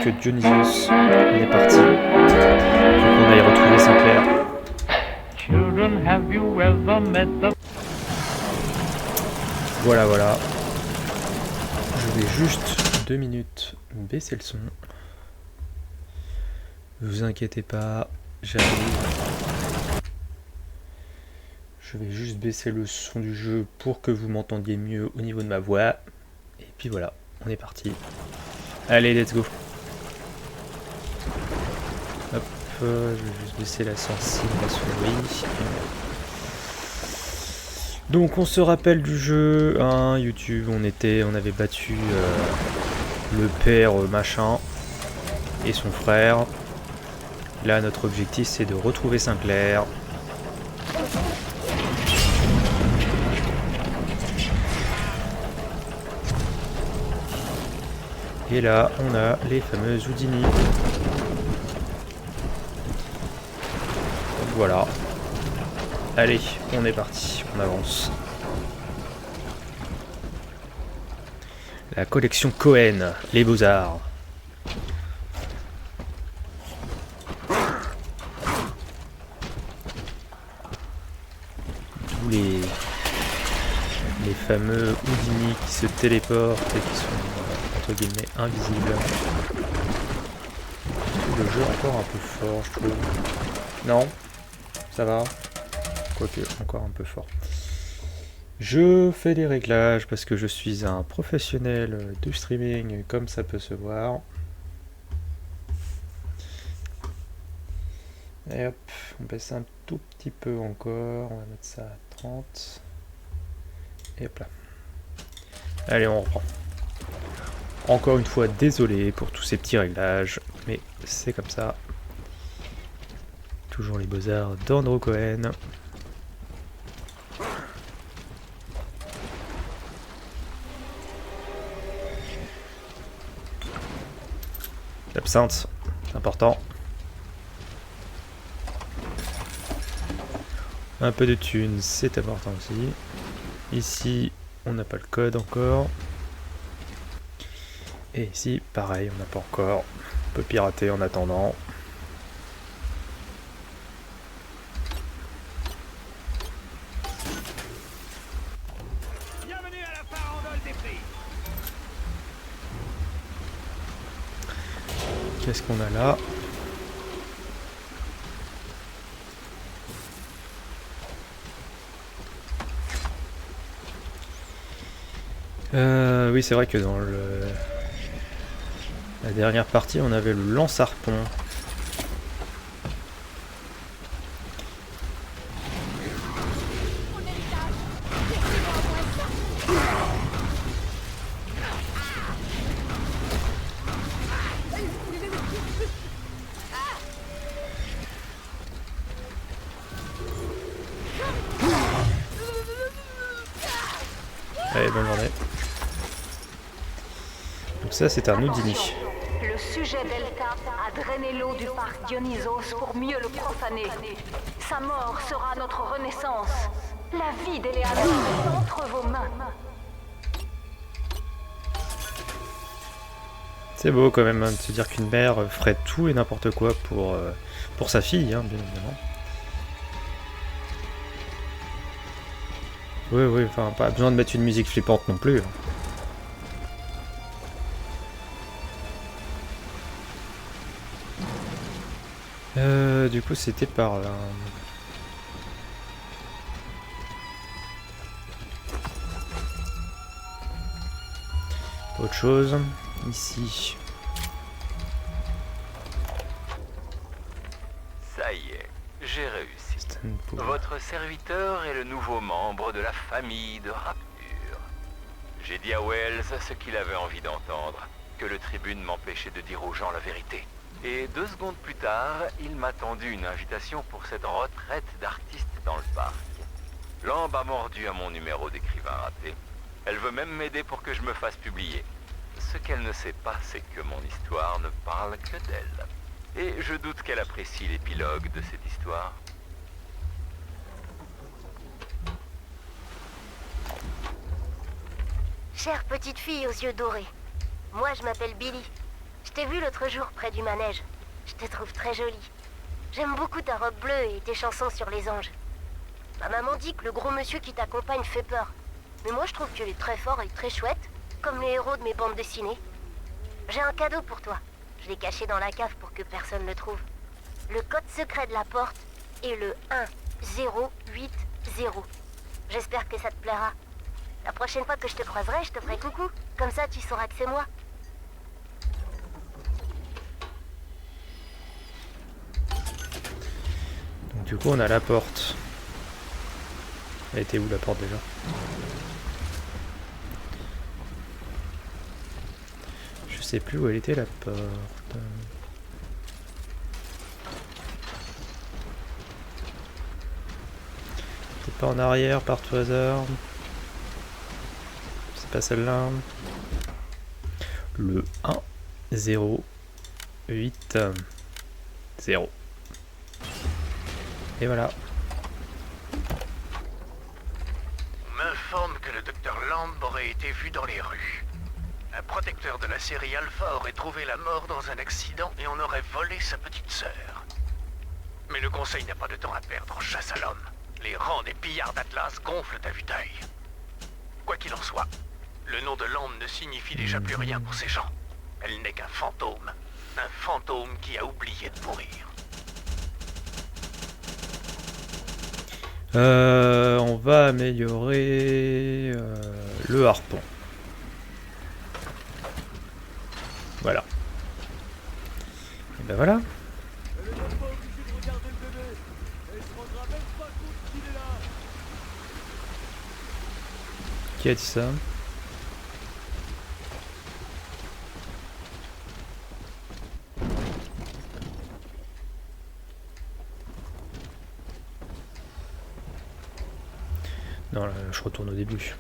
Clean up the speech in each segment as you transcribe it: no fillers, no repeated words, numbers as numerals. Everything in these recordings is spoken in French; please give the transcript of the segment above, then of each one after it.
que Dionysos. On est parti. Faut qu'on aille retrouver Sinclair. Children, have you ever met the... Voilà, voilà. Je vais juste 2 minutes baisser le son. Ne vous inquiétez pas, j'arrive. Je vais juste baisser le son du jeu pour que vous m'entendiez mieux au niveau de ma voix. Et puis voilà, on est parti. Allez, let's go. Hop, je vais juste baisser la sensible, la souris. Donc on se rappelle du jeu, hein, YouTube, on avait battu le père machin et son frère. Là notre objectif c'est de retrouver Sinclair. Et là on a les fameuses Houdini. Donc voilà. Allez, on est parti, on avance. La collection Cohen, les Beaux-Arts. Tous les fameux Houdini qui se téléportent et qui sont entre guillemets invisibles. Le jeu est encore un peu fort, je trouve. Non, ça va. Quoique, encore un peu fort. Je fais des réglages parce que je suis un professionnel du streaming, comme ça peut se voir. Et hop, on baisse un tout petit peu encore. On va mettre ça à 30. Et hop là. Allez, on reprend. Encore une fois, désolé pour tous ces petits réglages, mais c'est comme ça. Toujours les Beaux-Arts d'Andrew Cohen. L'absinthe, c'est important. Un peu de thunes, c'est important aussi. Ici, on n'a pas le code encore. Et ici, pareil, on n'a pas encore. On peut pirater en attendant. Bienvenue à la farandole des prix. Qu'est-ce qu'on a là? Oui, c'est vrai que dans la dernière partie, on avait le lance-harpon. Allez, bonne journée. Donc ça, c'est un Houdini. Le sujet Delta a drainé l'eau du parc Dionysos pour mieux le profaner. Sa mort sera notre renaissance. La vie d'Eleanor est entre vos mains. C'est beau quand même hein, de se dire qu'une mère ferait tout et n'importe quoi pour sa fille, hein, bien évidemment. Oui, enfin, pas besoin de mettre une musique flippante non plus. Du coup, c'était par là. Autre chose, ici. Ça y est, j'ai réussi. Votre serviteur est le nouveau membre de la famille de Rapture. J'ai dit à Wells ce qu'il avait envie d'entendre, que le tribune m'empêchait de dire aux gens la vérité. Et 2 secondes plus tard, il m'a tendu une invitation pour cette retraite d'artiste dans le parc. Lambe a mordu à mon numéro d'écrivain raté. Elle veut même m'aider pour que je me fasse publier. Ce qu'elle ne sait pas, c'est que mon histoire ne parle que d'elle. Et je doute qu'elle apprécie l'épilogue de cette histoire. Chère petite fille aux yeux dorés, moi je m'appelle Billy. Je t'ai vu l'autre jour près du manège. Je te trouve très jolie. J'aime beaucoup ta robe bleue et tes chansons sur les anges. Ma maman dit que le gros monsieur qui t'accompagne fait peur. Mais moi je trouve qu'il est très fort et très chouette, comme les héros de mes bandes dessinées. J'ai un cadeau pour toi. Je l'ai caché dans la cave pour que personne ne le trouve. Le code secret de la porte est le 1080. J'espère que ça te plaira. La prochaine fois que je te croiserai, je te ferai coucou. Comme ça, tu sauras que c'est moi. Donc du coup, on a la porte. Elle était où la porte déjà? Je sais plus où elle était la porte. C'est pas en arrière par tout hasard. C'est pas celle-là. Le 1 0 8 0. Et voilà. On m'informe que le docteur Lamb aurait été vu dans les rues. Un protecteur de la série Alpha aurait trouvé la mort dans un accident et on aurait volé sa petite sœur. Mais le conseil n'a pas de temps à perdre en chasse à l'homme. Les rangs des pillards d'Atlas gonflent à vue d'œil. Quoi qu'il en soit, le nom de Lamb ne signifie déjà plus rien pour ces gens. Elle n'est qu'un fantôme. Un fantôme qui a oublié de mourir. On va améliorer le harpon. Voilà. Et ben voilà. Qui a dit ça? Non, là, je retourne au début.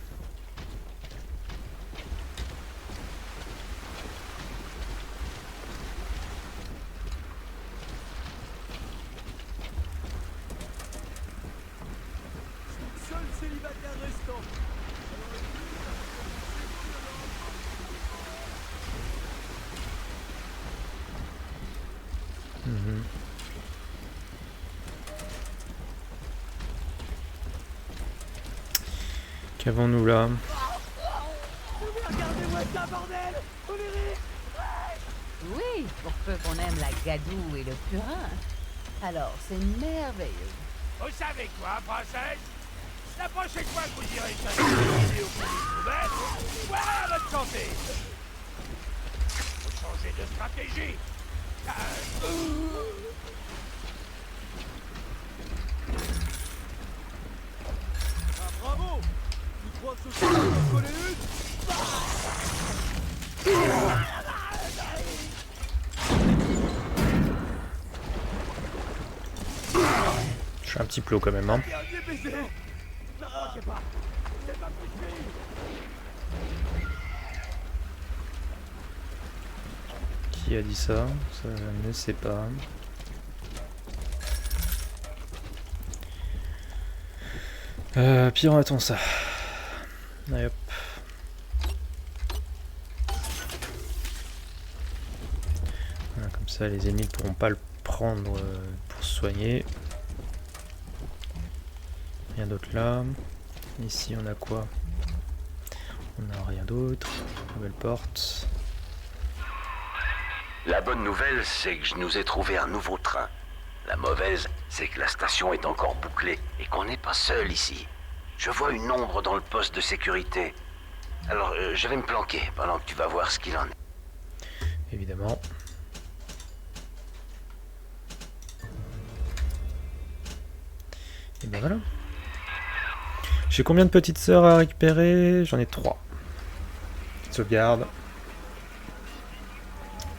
Qu'avons-nous là? Oui, pour peu qu'on aime la gadoue et le purin. Alors, c'est merveilleux. Vous savez quoi, princesse? La prochaine fois que vous irez chercher une idée au fond des poubelles, voilà votre santé. Faut changer de stratégie. Bravo! Tu crois que ce soir, on connaît une? Je suis un petit plot quand même, hein. Qui a dit ça? Ça je ne sais pas. Piratons ça. Allez hop. Voilà, comme ça les ennemis ne pourront pas le prendre pour se soigner. Rien d'autre là. Ici on a quoi? On n'a rien d'autre. Nouvelle porte. La bonne nouvelle, c'est que je nous ai trouvé un nouveau train. La mauvaise, c'est que la station est encore bouclée et qu'on n'est pas seul ici. Je vois une ombre dans le poste de sécurité. Alors, je vais me planquer pendant que tu vas voir ce qu'il en est. Évidemment. Et ben voilà. J'ai combien de petites sœurs à récupérer? J'en ai 3. Sauvegarde.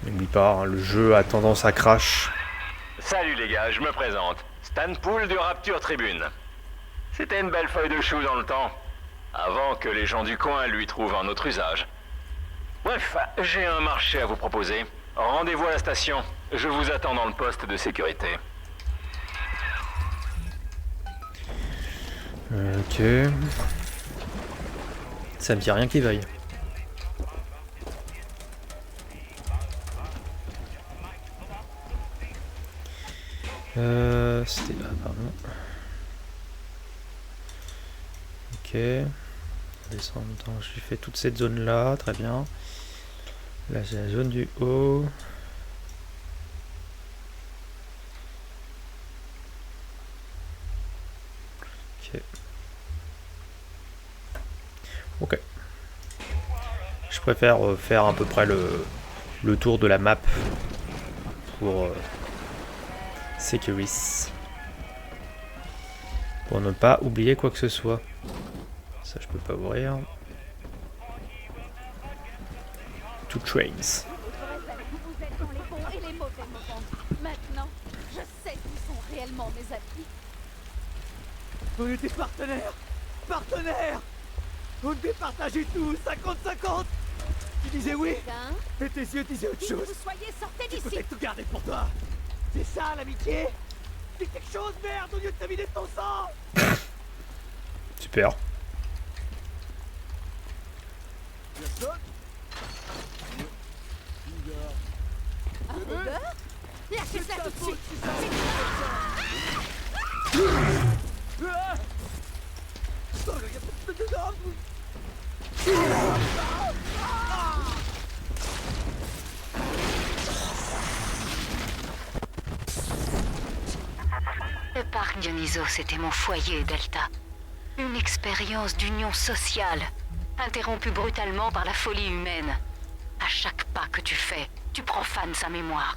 N'oublie pas, hein, le jeu a tendance à crash. Salut les gars, je me présente. Stan Poole du Rapture Tribune. C'était une belle feuille de chou dans le temps, avant que les gens du coin lui trouvent un autre usage. Bref, j'ai un marché à vous proposer. Rendez-vous à la station. Je vous attends dans le poste de sécurité. Ok. Ça me dit rien qui vaille. C'était... Ah, pardon. Ok. Descendant, j'ai fait toute cette zone là, très bien. Là j'ai la zone du haut. Ok. Ok. Je préfère faire à peu près le tour de la map pour Securis. Pour ne pas oublier quoi que ce soit. Ça je peux pas ouvrir. Two trains. Vous êtes dans les bons et les mauvais moments. Maintenant, je sais qui sont réellement mes amis. On était partenaires. Partenaires. On devait partager tout, 50-50. Tu disais oui, Hein? mais tes yeux disaient autre Qui que chose. vous soyez, sortez Tu d'ici. peux tout garder pour toi. C'est ça l'amitié. Dis quelque chose, merde, au lieu de te vider de ton sang. Super. Personne. Un rôdeur? Lâchez ça tout de suite. Le parc Dionysos était mon foyer, Delta. Une expérience d'union sociale, interrompue brutalement par la folie humaine. À chaque pas que tu fais, tu profanes sa mémoire.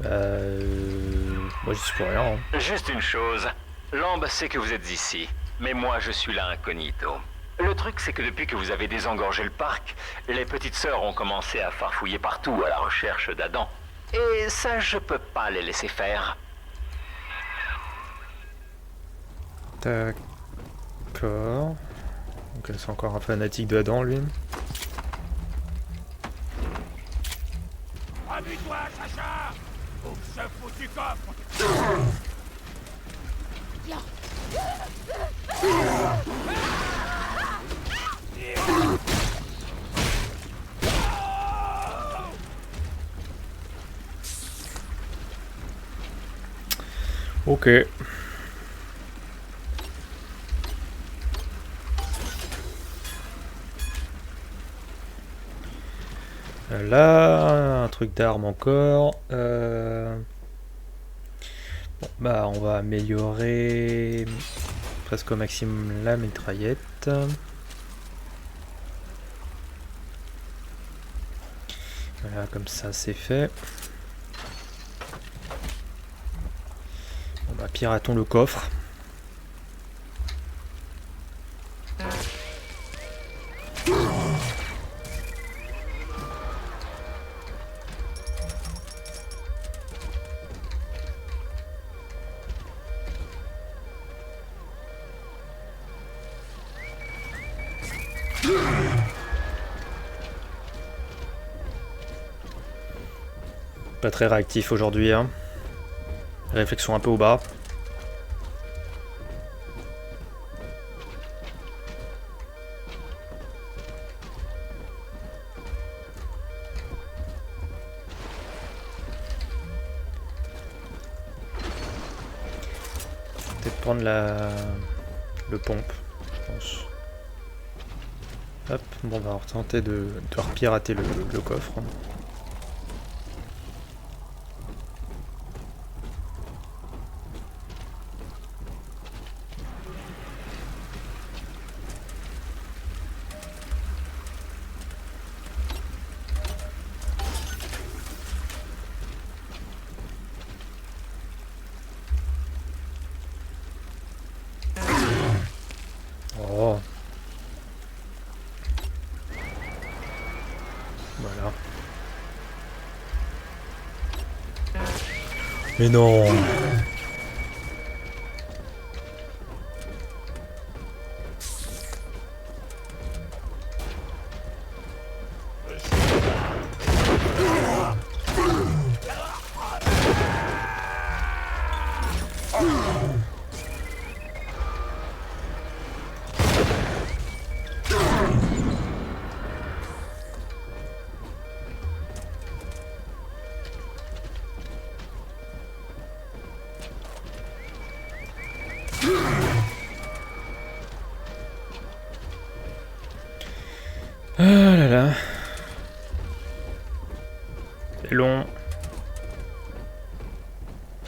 Moi j'y suis pour rien. Hein. Juste une chose. Lamb sait que vous êtes ici, mais moi je suis là incognito. Le truc c'est que depuis que vous avez désengorgé le parc, les petites sœurs ont commencé à farfouiller partout à la recherche d'Adam. Et ça je peux pas les laisser faire. D'accord. Donc c'est encore un fanatique de Adam lui. Amuse-toi, Chacha. Ouvre ce foutu coffre. Ok. Là, un truc d'arme encore. Bon, bah, on va améliorer presque au maximum la mitraillette. Voilà, comme ça c'est fait. On va piratons le coffre. Pas très réactif aujourd'hui, hein. Réflexion un peu au bas. Peut-être prendre le pompe, je pense. Hop, bon, on va tenter de repirater le coffre. Oh. Voilà. Mais non.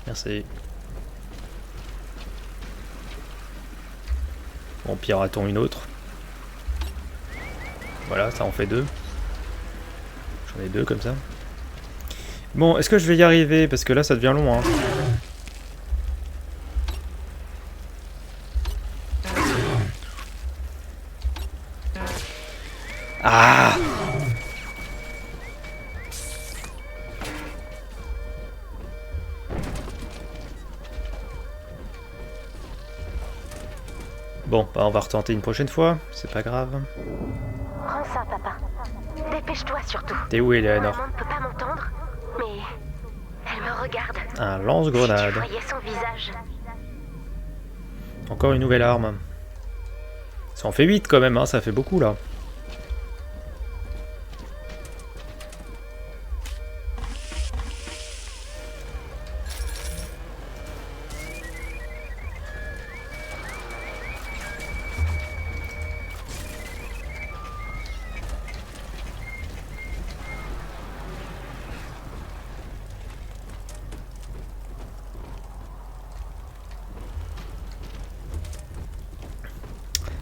Merci. Bon, piratons une autre. Voilà, ça en fait 2. J'en ai 2 comme ça. Bon, est-ce que je vais y arriver? Parce que là, ça devient long, hein. Ah! Bon, bah on va retenter une prochaine fois, c'est pas grave. Prends ça, papa. Dépêche-toi surtout. T'es où, Eleanor? Maman ne peut pas m'entendre, mais elle me regarde. Un lance-grenade. Si tu voyais son visage. Encore une nouvelle arme. Ça en fait 8 quand même, hein, ça fait beaucoup là.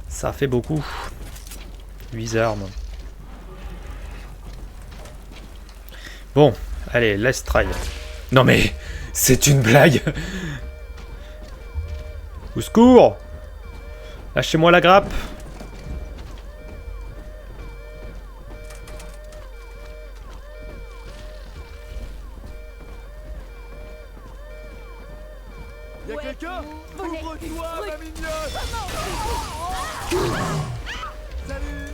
Ça fait beaucoup. 8 armes. Bon, allez, let's try. Non mais, c'est une blague. Au secours! Lâchez-moi la grappe. Y'a quelqu'un? Ouvre-toi, ma mignonne! Salut!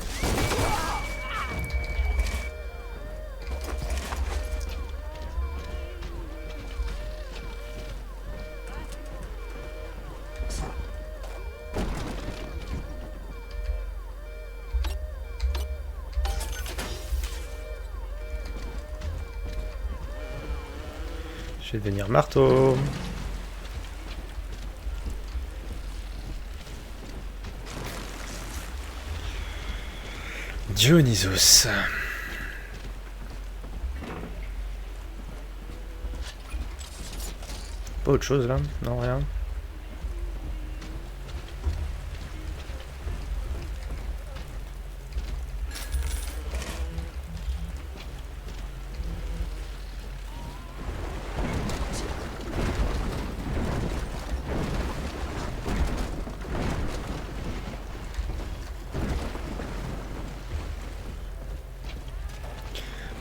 Je vais devenir marteau. Dionysos. Pas autre chose là? Non, rien.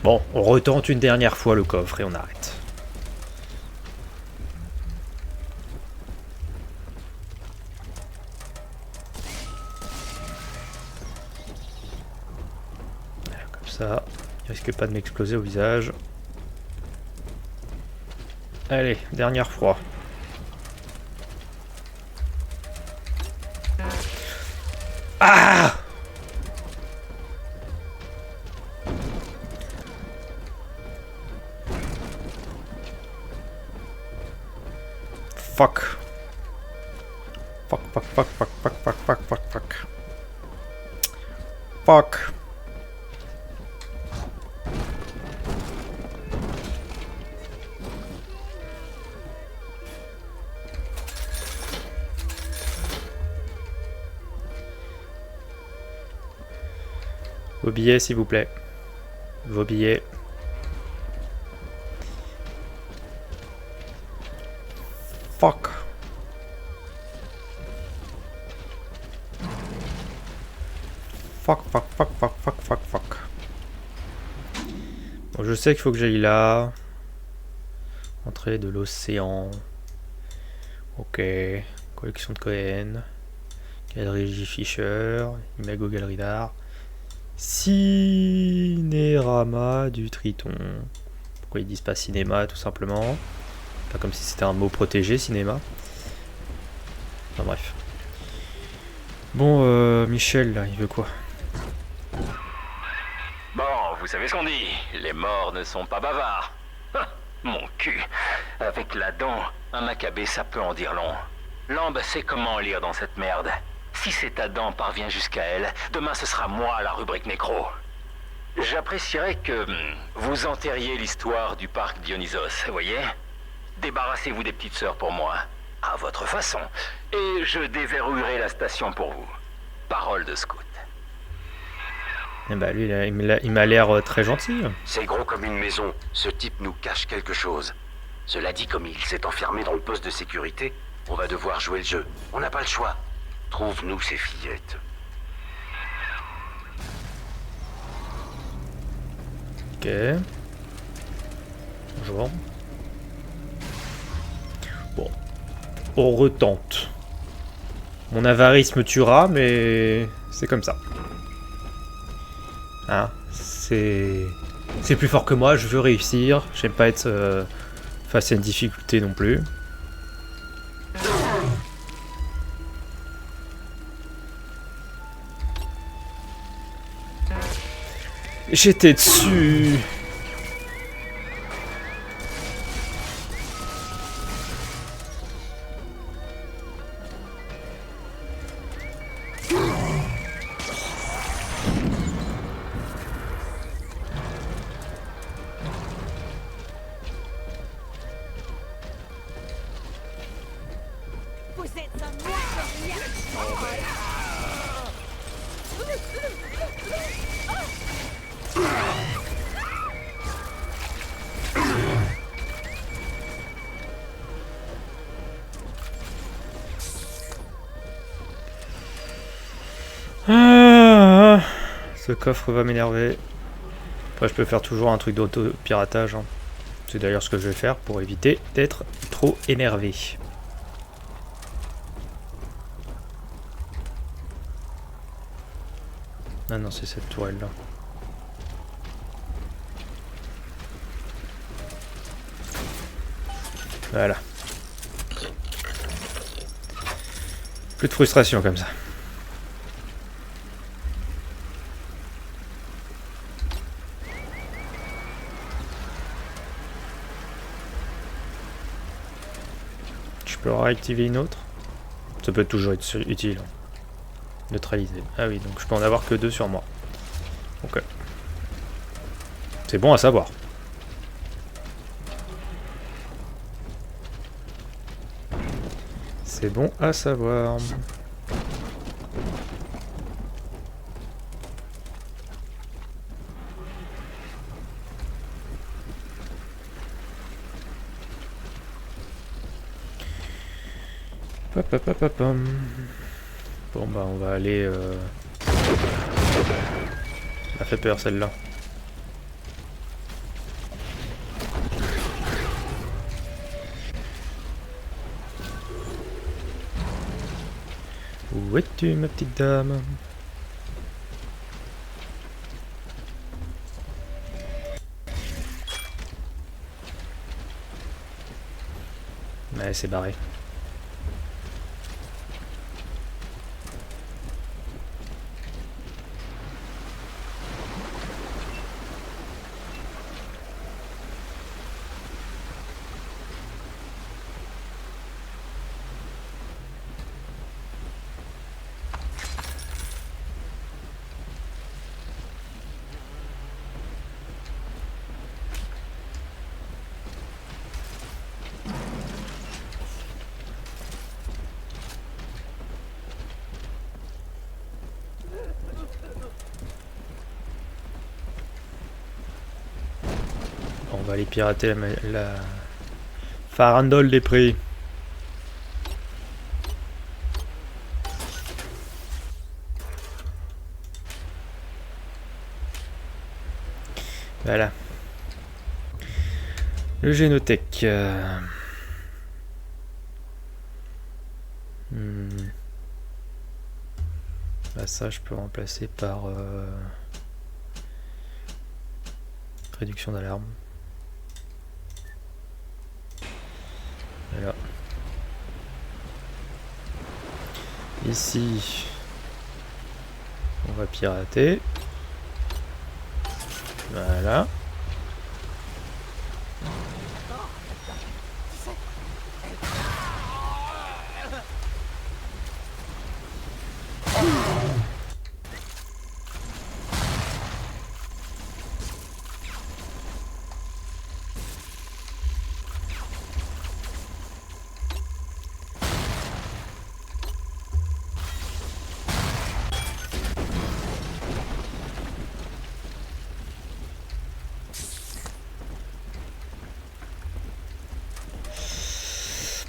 Bon, on retente une dernière fois le coffre et on arrête. Voilà, comme ça, il risque pas de m'exploser au visage. Allez, dernière fois. Ah! Fuck. Fuck, fuck, fuck, fuck, fuck, fuck, fuck, fuck, fuck. Fuck. Vos billets, s'il vous plaît. Vos billets. Fuck. Fuck, fuck, fuck, fuck, fuck, fuck, fuck. Bon, je sais qu'il faut que j'aille là. Entrée de l'océan. Ok. Collection de Cohen. Galerie J. Fisher. Imago Galerie d'Art. Cinérama du Triton. Pourquoi ils disent pas cinéma tout simplement? Pas comme si c'était un mot protégé, cinéma. Enfin bref. Bon, Michel, là, il veut quoi? Bon, vous savez ce qu'on dit, les morts ne sont pas bavards. Mon cul. Avec la dent, un macabé, ça peut en dire long. Lambe sait comment lire dans cette merde. Si cette dent parvient jusqu'à elle, demain ce sera moi la rubrique nécro. J'apprécierais que vous enterriez l'histoire du parc Dionysos, vous voyez? Débarrassez-vous des petites sœurs pour moi, à votre façon, et je déverrouillerai la station pour vous. Parole de scout. Eh bah lui, il m'a l'air très gentil. C'est gros comme une maison. Ce type nous cache quelque chose. Cela dit, comme il s'est enfermé dans le poste de sécurité, on va devoir jouer le jeu. On n'a pas le choix. Trouve-nous ces fillettes. Ok. Bonjour. Bon. On retente. Mon avarice me tuera, mais c'est comme ça. Hein, c'est plus fort que moi, je veux réussir. J'aime pas être face à une difficulté non plus. J'étais dessus. Vous êtes un monstre. Ah, ce coffre va m'énerver. Après, je peux faire toujours un truc d'auto-piratage. Hein. C'est d'ailleurs ce que je vais faire pour éviter d'être trop énervé. Ah non, c'est cette tourelle là. Voilà. Plus de frustration comme ça. Je peux en réactiver une autre. Ça peut toujours être utile. Neutraliser. Ah oui, donc je peux en avoir que 2 sur moi. Ok. C'est bon à savoir. C'est bon à savoir. Bon bah on va aller... Elle m'a fait peur celle-là. Où es-tu ma petite dame? Ouais, c'est barré. On va aller pirater la farandole des prix. Voilà. Le génothèque. Bah ça je peux remplacer par réduction d'alarme. Voilà. Ici, on va pirater. Voilà.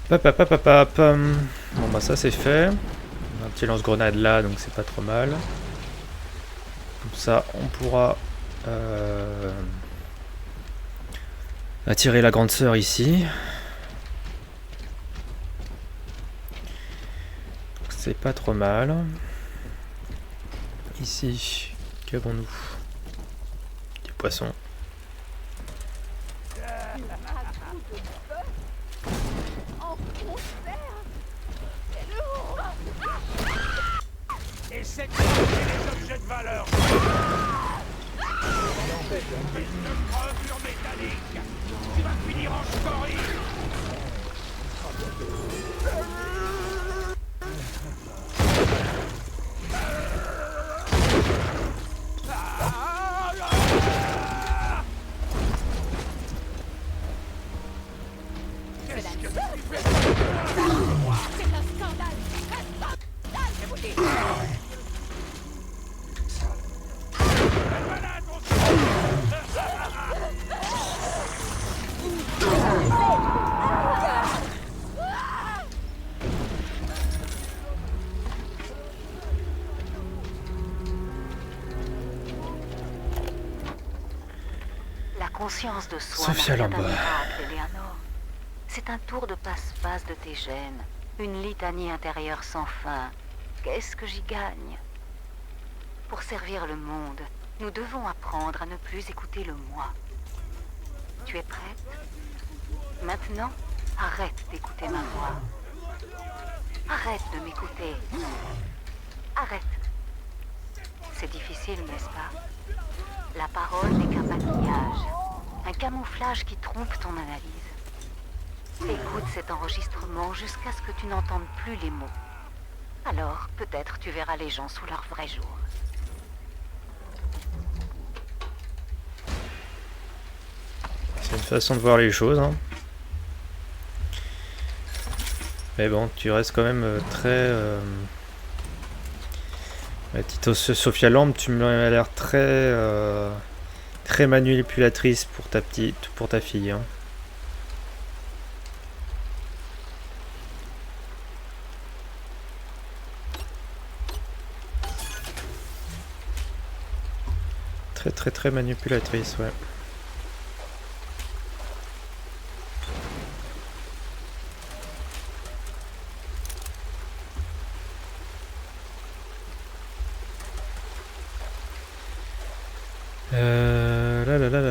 Bon bah ça c'est fait. On a un petit lance-grenade là, donc c'est pas trop mal. Comme ça on pourra attirer la grande sœur ici. C'est pas trop mal. Ici, qu'avons-nous? Des poissons. Essaie de trouver les objets de valeur. Une gravure métallique. Tu vas finir en scorie. La conscience de soi Sophia n'a rien Lambeau. d'un miracle, Eleanor. C'est un tour de passe-passe de tes gènes, une litanie intérieure sans fin. Qu'est-ce que j'y gagne? Pour servir le monde, nous devons apprendre à ne plus écouter le moi. Tu es prête? Maintenant, arrête d'écouter ma voix. Arrête de m'écouter. Arrête. C'est difficile, n'est-ce pas? La parole n'est qu'un maquillage, un camouflage qui trompe ton analyse. Écoute cet enregistrement jusqu'à ce que tu n'entendes plus les mots. Alors, peut-être tu verras les gens sous leur vrai jour. C'est une façon de voir les choses, hein. Mais bon, tu restes quand même très... La petite Sophia Lambeau, tu m'as l'air très... très manipulatrice pour ta fille, hein. Très manipulatrice, ouais.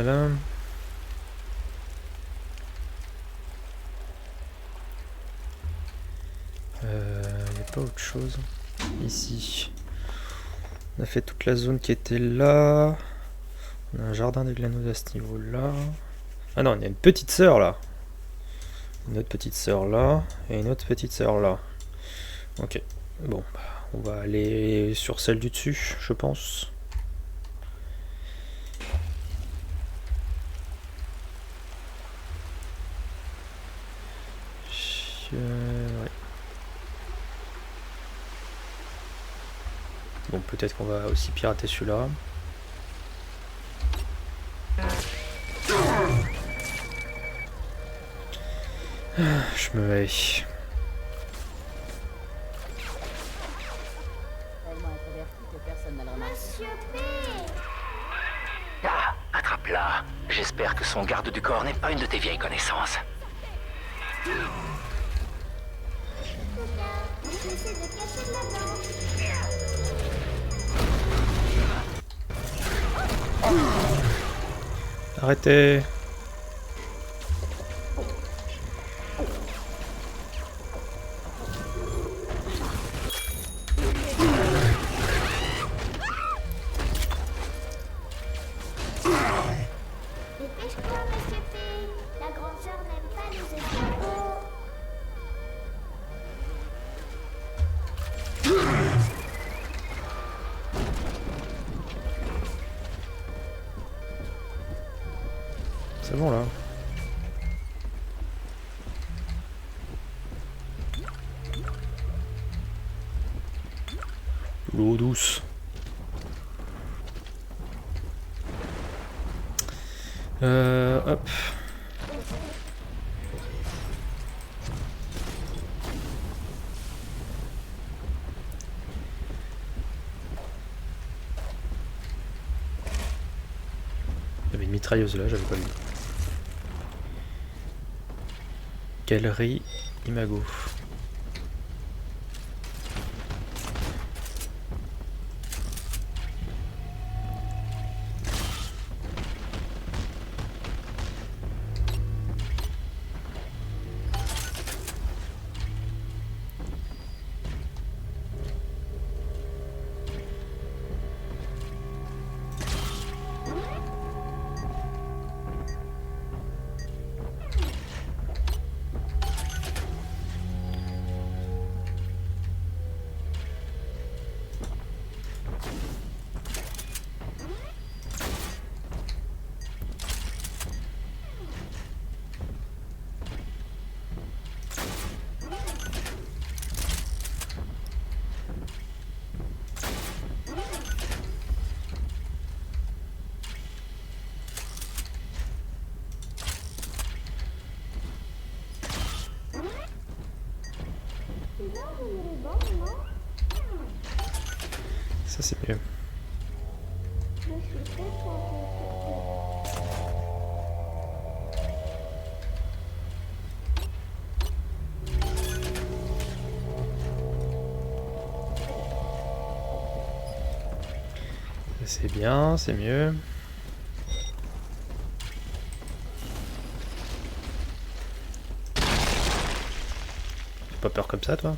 Là. Y a pas autre chose ici. On a fait toute la zone qui était là. On a un jardin des Glanouilles à ce niveau-là. Ah non, il y a une petite sœur là. Une autre petite sœur là. Et une autre petite sœur là. Ok. Bon, bah, on va aller sur celle du dessus, je pense. Ouais. Bon, peut-être qu'on va aussi pirater celui-là. Je me mets. Ah, attrape-la. J'espère que son garde du corps n'est pas une de tes vieilles connaissances. Arrêtez. Dépêche-toi, monsieur P. La grande sœur n'aime pas les escargots. C'est bon là. L'eau douce. Hop. mitrailleuse là, j'avais pas vu. Galerie Imago. Ça c'est mieux. C'est bien, c'est mieux. T'as pas peur comme ça, toi?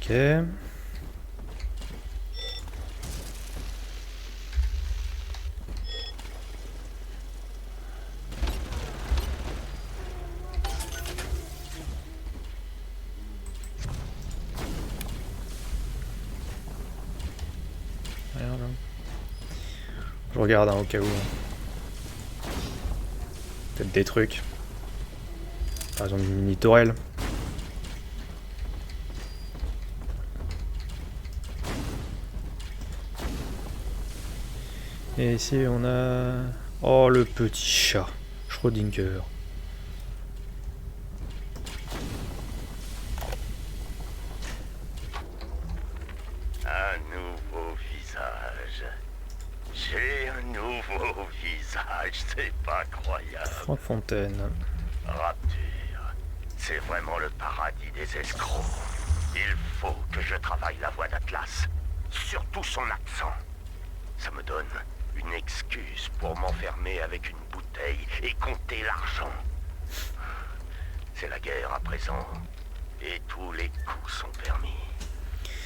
Ok. Je regarde hein, au cas où. Peut-être des trucs. Par exemple une mini tourelle. Et ici on a... Oh le petit chat. Schrödinger. Un nouveau visage. J'ai un nouveau visage, c'est pas croyable. Franck Fontaine. Rapture, c'est vraiment le paradis des escrocs. Il faut que je travaille la voix d'Atlas, surtout son accent. Ça me donne une excuse pour m'enfermer avec une bouteille et compter l'argent. C'est la guerre à présent, et tous les coups sont permis.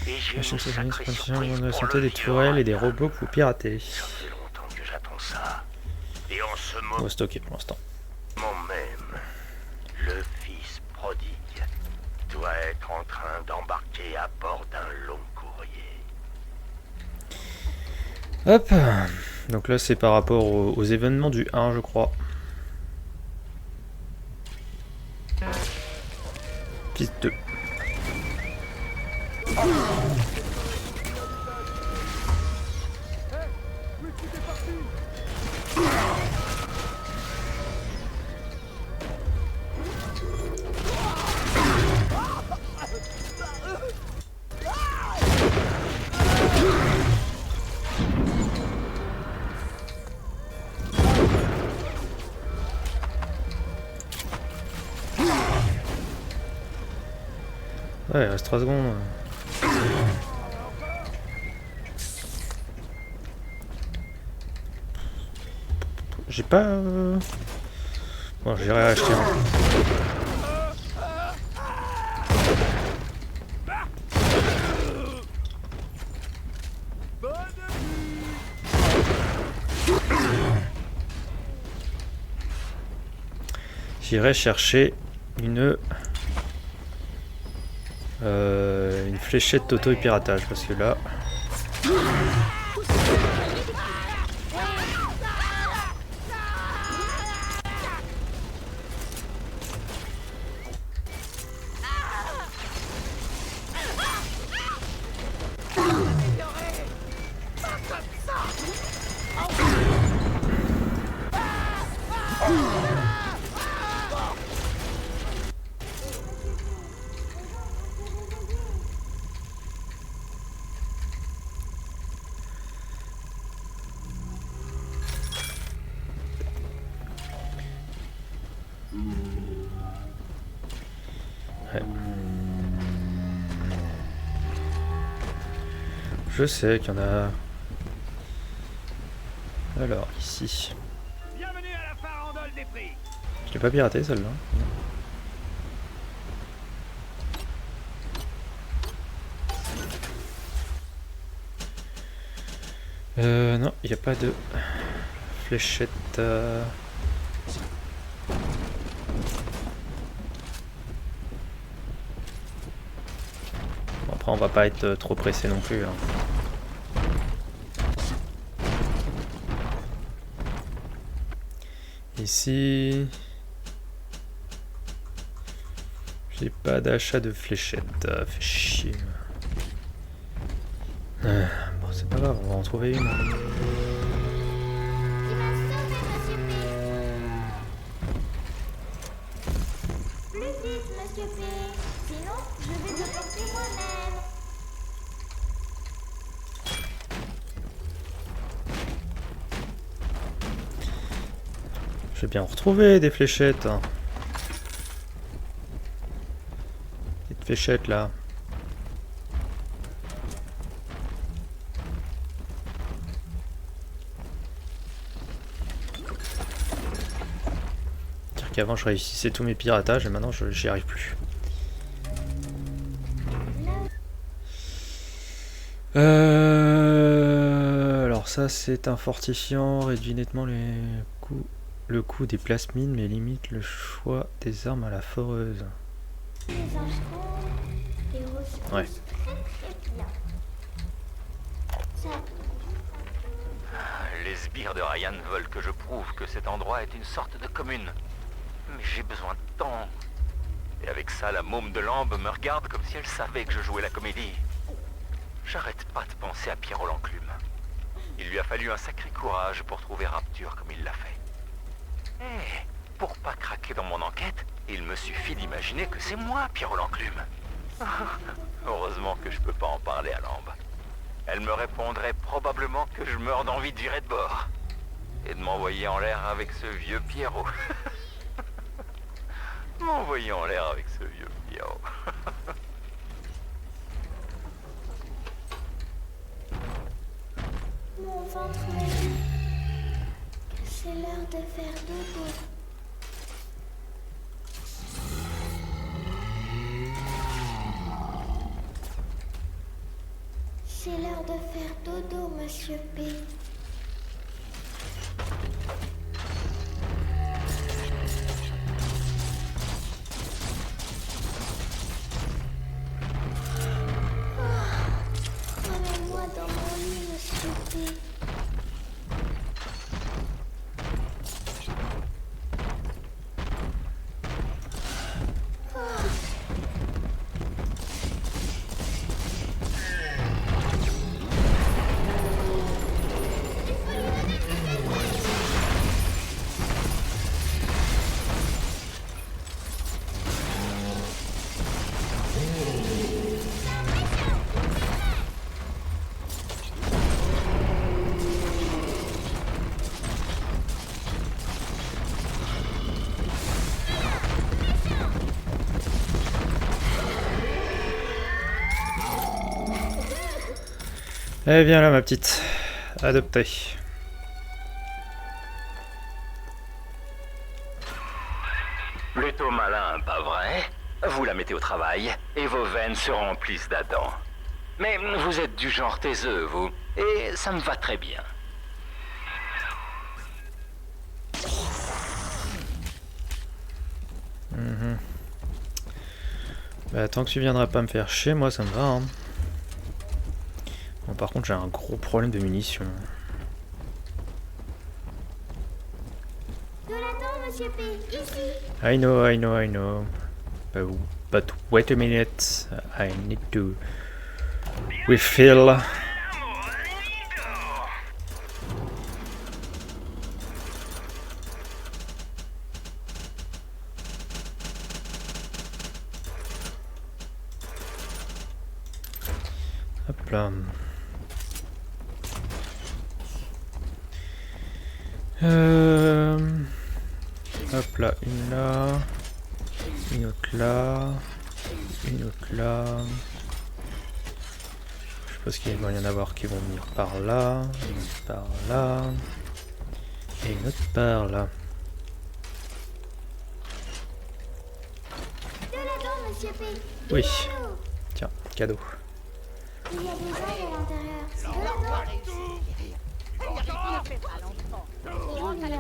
Et j'ai une sacrée surprise de la pour santé le des tourelles et des robots que vous piratez. Ça fait longtemps que j'attends ça. Et en ce On va stocker pour l'instant. moment même, le fils prodigue doit être en train d'embarquer à bord d'un long courrier. Hop. Donc là c'est par rapport aux événements du 1 je crois. Piste 2. Ouais, il reste 3 secondes. J'ai pas... Bon, j'irai acheter un. J'irai chercher une fléchette d'auto-piratage parce que là... Je sais qu'il y en a. Alors, ici. Bienvenue à la farandole des prix. Je l'ai pas piraté celle-là. Non, il n'y a pas de fléchette. Bon, après, on va pas être trop pressé non plus. Hein. Ici, j'ai pas d'achat de fléchettes. Fait chier. Bon, c'est pas grave, on va en trouver une. Plus vite, monsieur P. Sinon, je vais le porter moi-même. Je vais bien en retrouver des fléchettes. Hein. Des fléchettes là. Dire qu'avant je réussissais tous mes piratages et maintenant j'y arrive plus. Alors ça c'est un fortifiant, réduit nettement le coût des plasmines mais limite le choix des armes à la foreuse. Ouais. Les sbires de Ryan veulent que je prouve que cet endroit est une sorte de commune. Mais j'ai besoin de temps. Et avec ça, la môme de Lambe me regarde comme si elle savait que je jouais la comédie. J'arrête pas de penser à Pierrot l'Enclume. Il lui a fallu un sacré courage pour trouver Rapture comme il l'a fait. Eh, pour pas craquer dans mon enquête, il me suffit d'imaginer que c'est moi, Pierrot l'Enclume. Heureusement que je peux pas en parler à Lambe. Elle me répondrait probablement que je meurs d'envie de virer de bord. Et de m'envoyer en l'air avec ce vieux Pierrot. M'envoyer en l'air avec ce vieux Pierrot. Mon ventre me dit que c'est l'heure de faire dodo. C'est l'heure de faire dodo, monsieur P. Emmène-moi dans mon lit, monsieur P. Eh viens là ma petite, adoptée. Plutôt malin, pas vrai? Vous la mettez au travail et vos veines se remplissent d'Adam. Mais vous êtes du genre taiseux, vous, et ça me va très bien. Bah, tant que tu viendras pas me faire chier, moi ça me va. Hein. Bon, par contre, j'ai un gros problème de munitions. Jonathan, monsieur P, ici. I know. But wait a minute. I need to refill. Hop là. Hop là, une là, une autre là, une autre là. Je Parce qu'il va y en avoir qui vont venir par là, une par là, et une autre par là. De l'eau, monsieur P. Oui. Tiens, cadeau. Il y a des algues à l'intérieur. De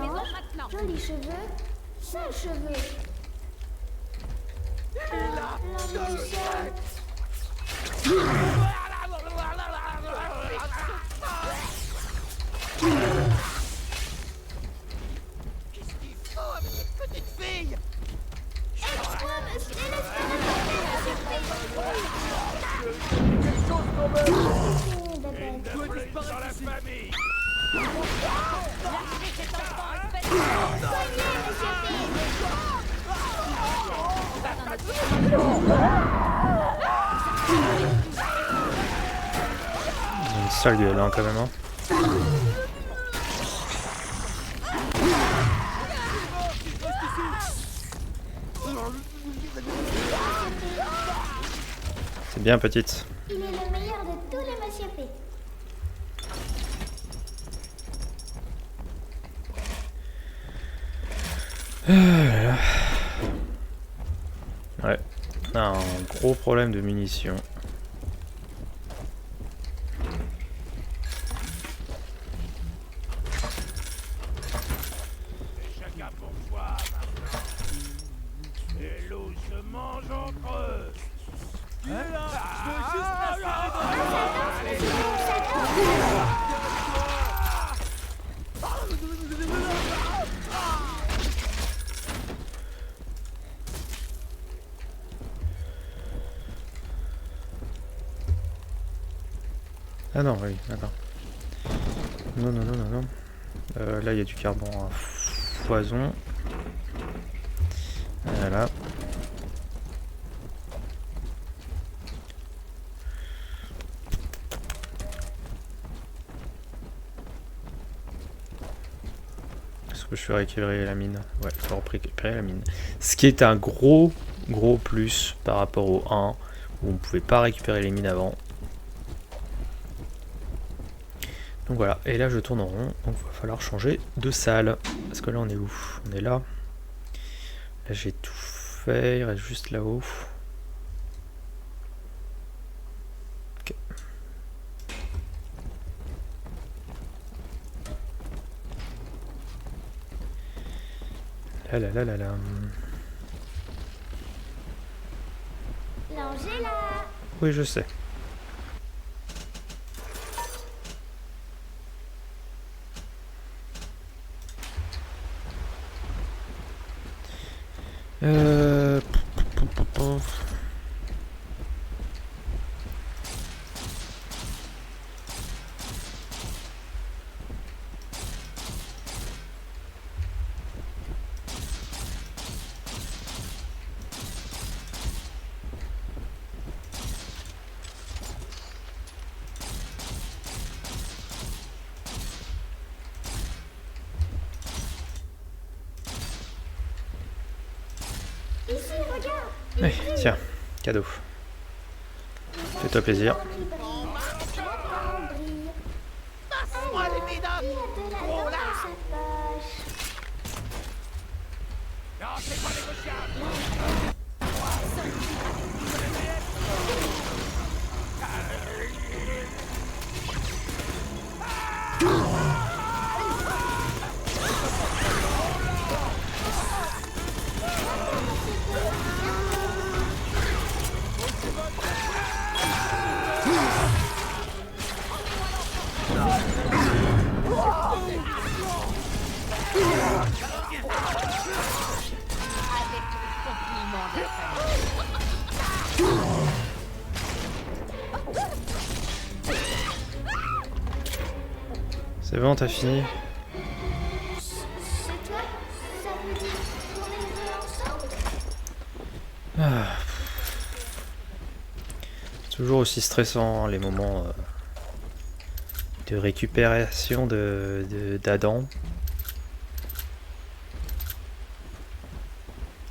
l'eau. Jolis cheveux, sales cheveux. Qu'est-ce qu'il faut avec cette petite fille? Aide-moi, monsieur, Ils ont une sale gueule hein, quand même. Hein. C'est bien petite. Il est le meilleur de tous les monsieur P. Ouais, un gros problème de munitions. Chacun pour soi. Et l'eau se mange entre eux. Ah non, oui, d'accord. Non, non, non, non, non. Là, il y a du carburant à foison. Voilà. Est-ce que je vais récupérer la mine? Ouais, je vais récupérer la mine. Ce qui est un gros plus par rapport au 1, où on ne pouvait pas récupérer les mines avant. Donc voilà, et là je tourne en rond, donc il va falloir changer de salle. Parce que là on est où? On est là. Là j'ai tout fait, il reste juste là-haut. Ok. Là là là là là. L'Angela. Oui je sais. Ici, regarde. Ouais, tiens, cadeau. Fais-toi plaisir. Passe-moi les médailles. Oh là. Non, c'est pas négociable. C'est bon, t'as fini? C'est toi? Ça veut dire qu'on est ensemble? Ah. Toujours aussi stressant hein, les moments de récupération d'Adam.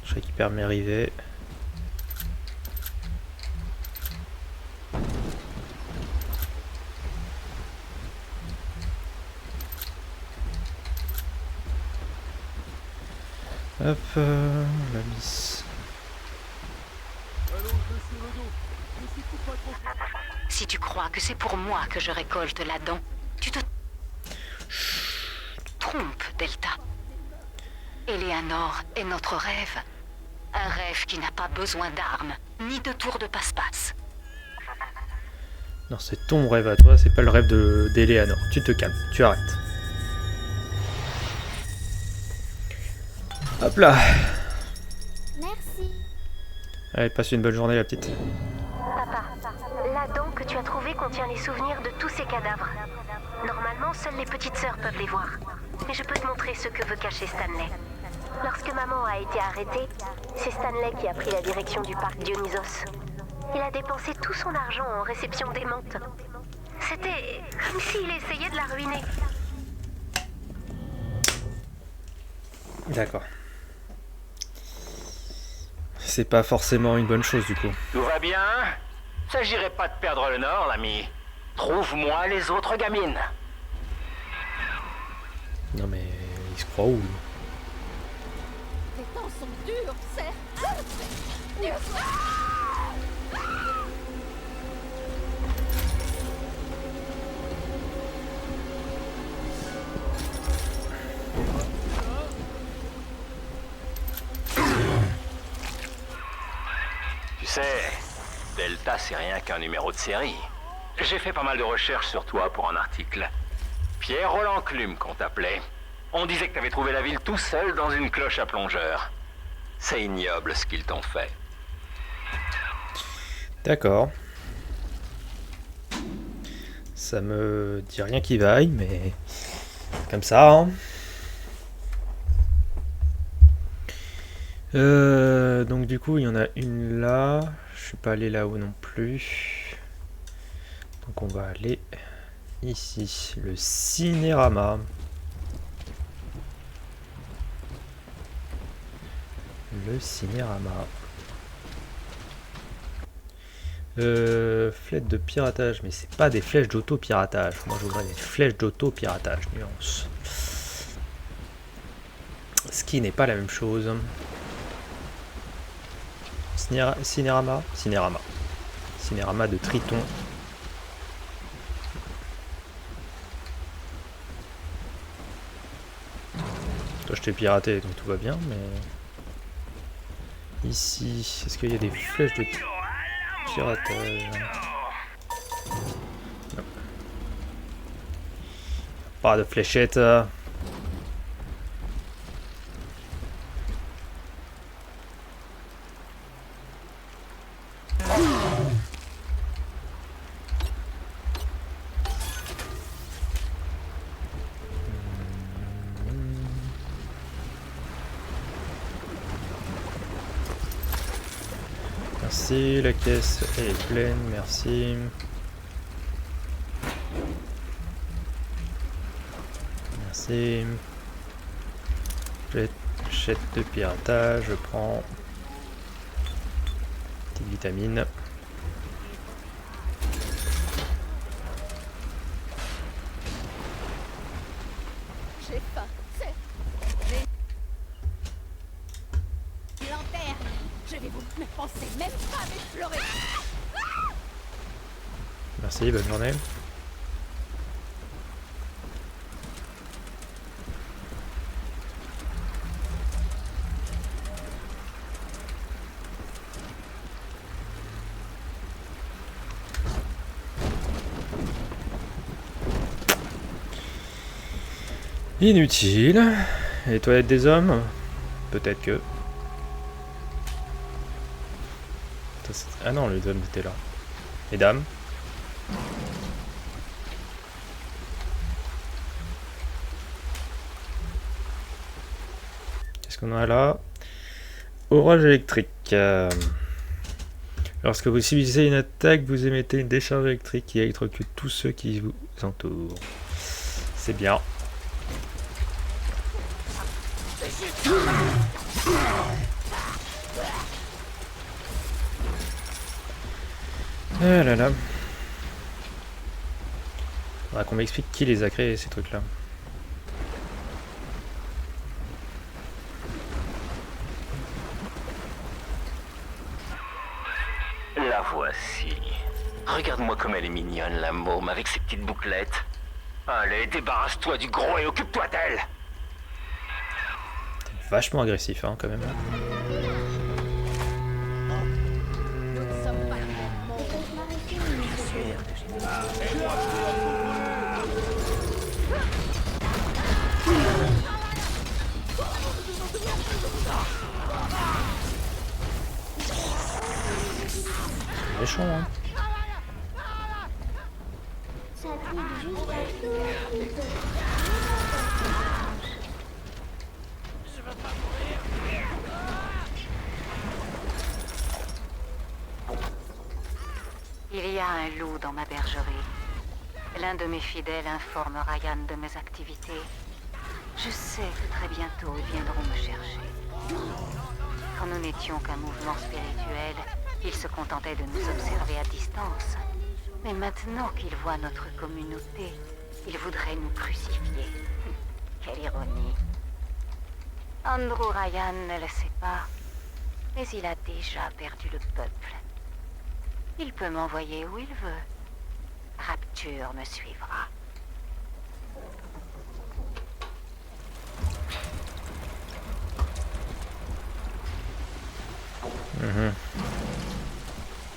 Je récupère mes rivets. Hop, la miss. Si tu crois que c'est pour moi que je récolte la dent, tu te trompes, Delta. Eleanor est notre rêve. Un rêve qui n'a pas besoin d'armes, ni de tours de passe-passe. Non, c'est ton rêve à toi, c'est pas le rêve d'Eleanor. Tu te calmes, tu arrêtes. Hop là. Merci. Allez, passe une bonne journée la petite. Papa, la dent que tu as trouvée contient les souvenirs de tous ces cadavres. Normalement, seules les petites sœurs peuvent les voir. Mais je peux te montrer ce que veut cacher Stanley. Lorsque maman a été arrêtée, c'est Stanley qui a pris la direction du parc Dionysos. Il a dépensé tout son argent en réception démente. C'était comme s'il essayait de la ruiner. D'accord. C'est pas forcément une bonne chose du coup. Tout va bien? S'agirait pas de perdre le nord, l'ami. Trouve-moi les autres gamines. Non mais il se croit où? Les temps sont durs, c'est... Tu sais, Delta, c'est rien qu'un numéro de série. J'ai fait pas mal de recherches sur toi pour un article. Pierre-Roland Clume qu'on t'appelait. On disait que t'avais trouvé la ville tout seul dans une cloche à plongeur. C'est ignoble ce qu'ils t'ont fait. D'accord. Ça me dit rien qui vaille, mais comme ça, hein. Donc du coup, il y en a une là. Je suis pas allé là-haut non plus. Donc on va aller ici, le cinérama. Le cinérama. Flèches de piratage, mais c'est pas des flèches d'auto-piratage. Moi je voudrais des flèches d'auto-piratage, nuance. Ce qui n'est pas la même chose. Cinérama. Cinérama de Triton. Toi je t'ai piraté donc tout va bien, mais... Ici, est-ce qu'il y a des flèches de piratage? Non. Pas de fléchettes. Merci, la caisse est pleine, merci. Merci. Flèche de piratage, je prends. Petite vitamine. J'ai faim, c'est... Les lanternes, je vais vous ne pensez même pas à m'explorer. Merci, bonne journée. Inutile. Et les toilettes des hommes? Peut-être que... Ah non, les hommes étaient là. Mesdames. Qu'est-ce qu'on a là? Orage électrique. Lorsque vous subissez une attaque, vous émettez une décharge électrique qui électrocute tous ceux qui vous entourent. C'est bien. Ah là là. Faudra qu'on m'explique qui les a créés ces trucs là. Regarde-moi comme elle est mignonne, la môme, avec ses petites bouclettes. Allez, débarrasse-toi du gros et occupe-toi d'elle. T'es vachement agressif, hein, quand même. Nous ne sommes pas le même monde. Méchant, hein. Ça pique juste partout. Il y a un loup dans ma bergerie. L'un de mes fidèles informe Ryan de mes activités. Je sais que très bientôt ils viendront me chercher. Quand nous n'étions qu'un mouvement spirituel, ils se contentaient de nous observer à distance. Mais maintenant qu'ils voient notre communauté, ils voudraient nous crucifier. Quelle ironie. Andrew Ryan ne le sait pas, mais il a déjà perdu le peuple. Il peut m'envoyer où il veut. Rapture me suivra.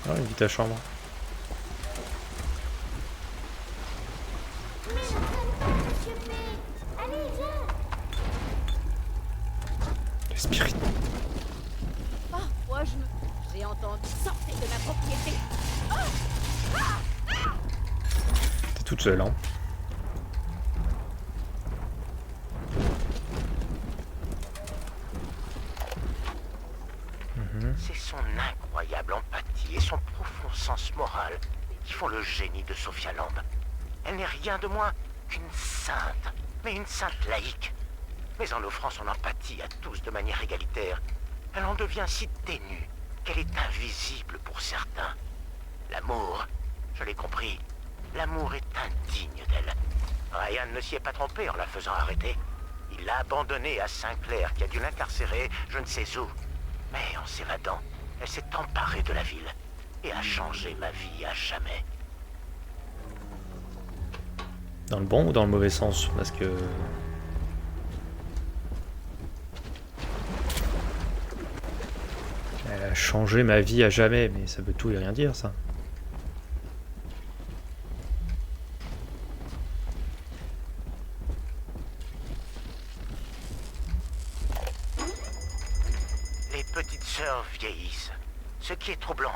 Ah, il vit ta chambre. Monsieur P. Allez, viens. Le spirit. Parfois, j'ai entendu sortir de ma propriété. T'es toute seule, hein. C'est son incroyable empathie et son profond sens moral qui font le génie de Sophia Lamb. Elle n'est rien de moins qu'une sainte, mais une sainte laïque. Mais en offrant son empathie à tous de manière égalitaire, elle en devient si ténue qu'elle est invisible pour certains. L'amour, je l'ai compris, l'amour est indigne d'elle. Ryan ne s'y est pas trompé en la faisant arrêter. Il l'a abandonnée à Sinclair qui a dû l'incarcérer je ne sais où. Mais en s'évadant, elle s'est emparée de la ville et a changé ma vie à jamais. Dans le bon ou dans le mauvais sens? Parce que... Elle a changé ma vie à jamais, mais ça veut tout et rien dire, ça. Les petites sœurs vieillissent, ce qui est troublant.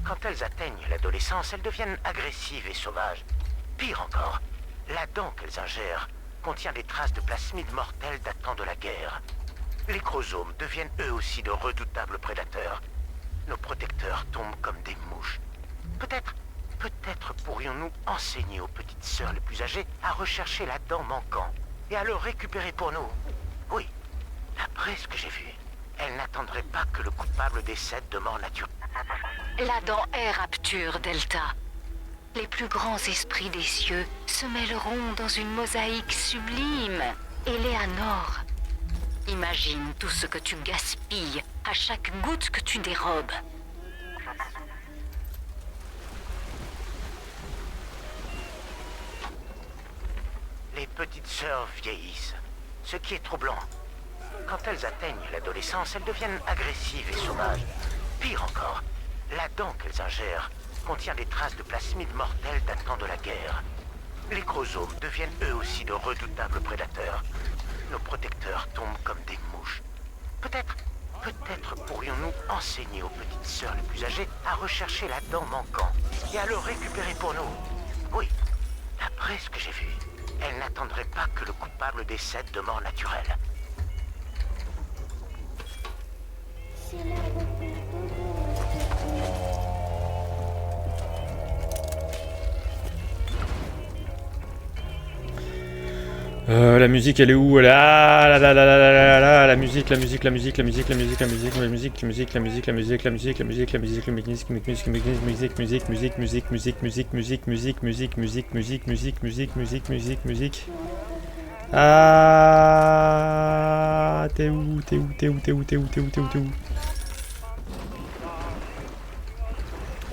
Quand elles atteignent l'adolescence, elles deviennent agressives et sauvages. Pire encore, la dent qu'elles ingèrent contient des traces de plasmides mortels datant de la guerre. Les chromosomes deviennent eux aussi de redoutables prédateurs. Nos protecteurs tombent comme des mouches. Peut-être pourrions-nous enseigner aux petites sœurs les plus âgées à rechercher la dent manquante et à le récupérer pour nous. Oui, d'après ce que j'ai vu, elles n'attendraient pas que le coupable décède de mort naturelle. La dent est Rapture, Delta. Les plus grands esprits des cieux se mêleront dans une mosaïque sublime. Eleanor, imagine tout ce que tu gaspilles à chaque goutte que tu dérobes. Les petites sœurs vieillissent, ce qui est troublant. Quand elles atteignent l'adolescence, elles deviennent agressives et sauvages. Pire encore, la dent qu'elles ingèrent contient des traces de plasmides mortels datant de la guerre. Les chromosomes deviennent eux aussi de redoutables prédateurs. Nos protecteurs tombent comme des mouches. Peut-être pourrions-nous enseigner aux petites sœurs les plus âgées à rechercher la dent manquante et à le récupérer pour nous. Oui, d'après ce que j'ai vu, elles n'attendraient pas que le coupable décède de mort naturelle. C'est la reprise La musique elle est où? Elle est... Ah là là là là là là là, la musique, la musique, la musique, la musique, la musique, la musique, la musique, la musique, la musique, la musique, la musique, la musique, la musique, la musique, musique, musique, musique, musique, musique, musique, musique, musique, musique, musique, musique, musique, musique, musique, musique, musique, musique. Ah, t'es où? T'es où? T'es où? T'es où? T'es où? T'es où? T'es où? T'es où?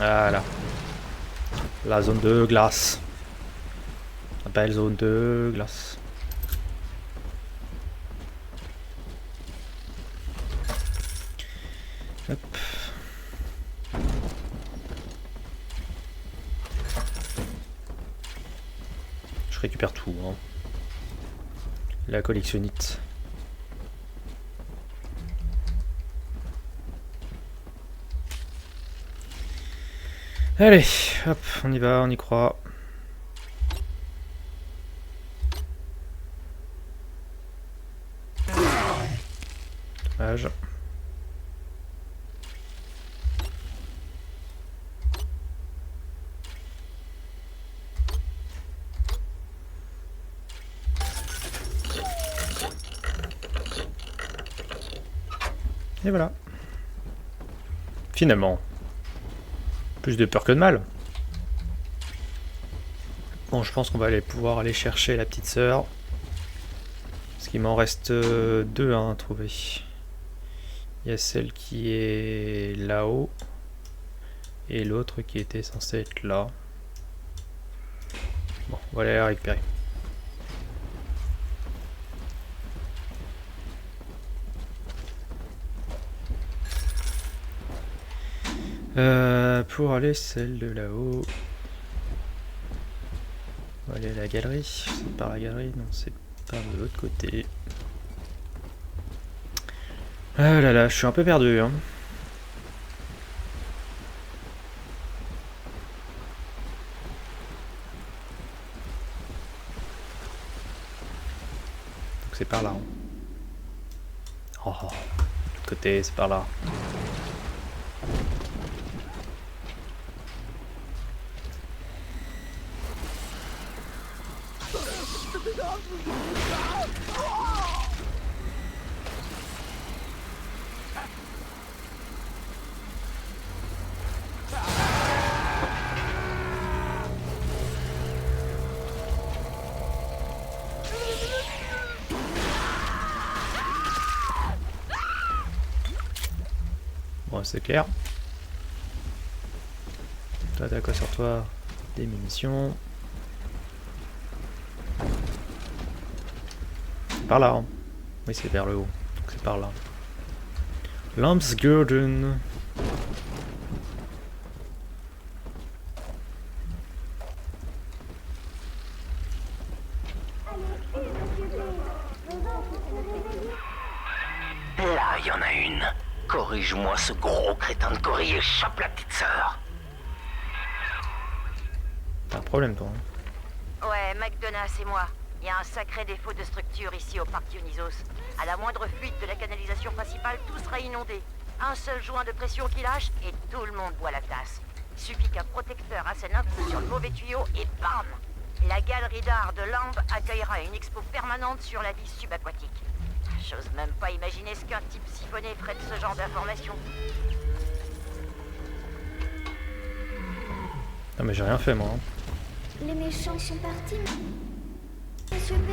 Voilà. La zone de glace. La belle zone de glace. Hop. Je récupère tout. Hein. La collectionnite. Allez, hop, on y va, on y croit. Dommage. Et voilà. Finalement. Plus de peur que de mal. Bon, je pense qu'on va pouvoir aller chercher la petite sœur. Parce qu'il m'en reste 2 à trouver. Il y a celle qui est là-haut. Et l'autre qui était censée être là. Bon, on va aller la récupérer. Pour aller celle de là-haut. On va aller à la galerie. C'est par la galerie? Non, c'est par de l'autre côté. Ah là là, je suis un peu perdu. Hein. Donc c'est par là. Hein. Oh, de l'autre côté, c'est par là. Bon, c'est clair. Toi, t'as quoi sur toi? Des munitions. C'est par là. Hein. Oui, c'est vers le haut. Donc c'est par là. Lampsgurden. Là, il y en a une. Corrige-moi ce gros crétin de Cory et chope la petite sœur. T'as un problème, toi. Hein. Ouais, McDonough, c'est moi. Il y a un sacré défaut de structure ici au parc Dionysos. À la moindre fuite de la canalisation principale, tout sera inondé. Un seul joint de pression qui lâche et tout le monde boit la tasse. Suffit qu'un protecteur assène un coup sur le mauvais tuyau et bam! La galerie d'art de Lamb accueillera une expo permanente sur la vie subaquatique. J'ose même pas imaginer ce qu'un type siphonné ferait de ce genre d'informations. Non mais j'ai rien fait moi. Hein. Les méchants sont partis, Monsieur B.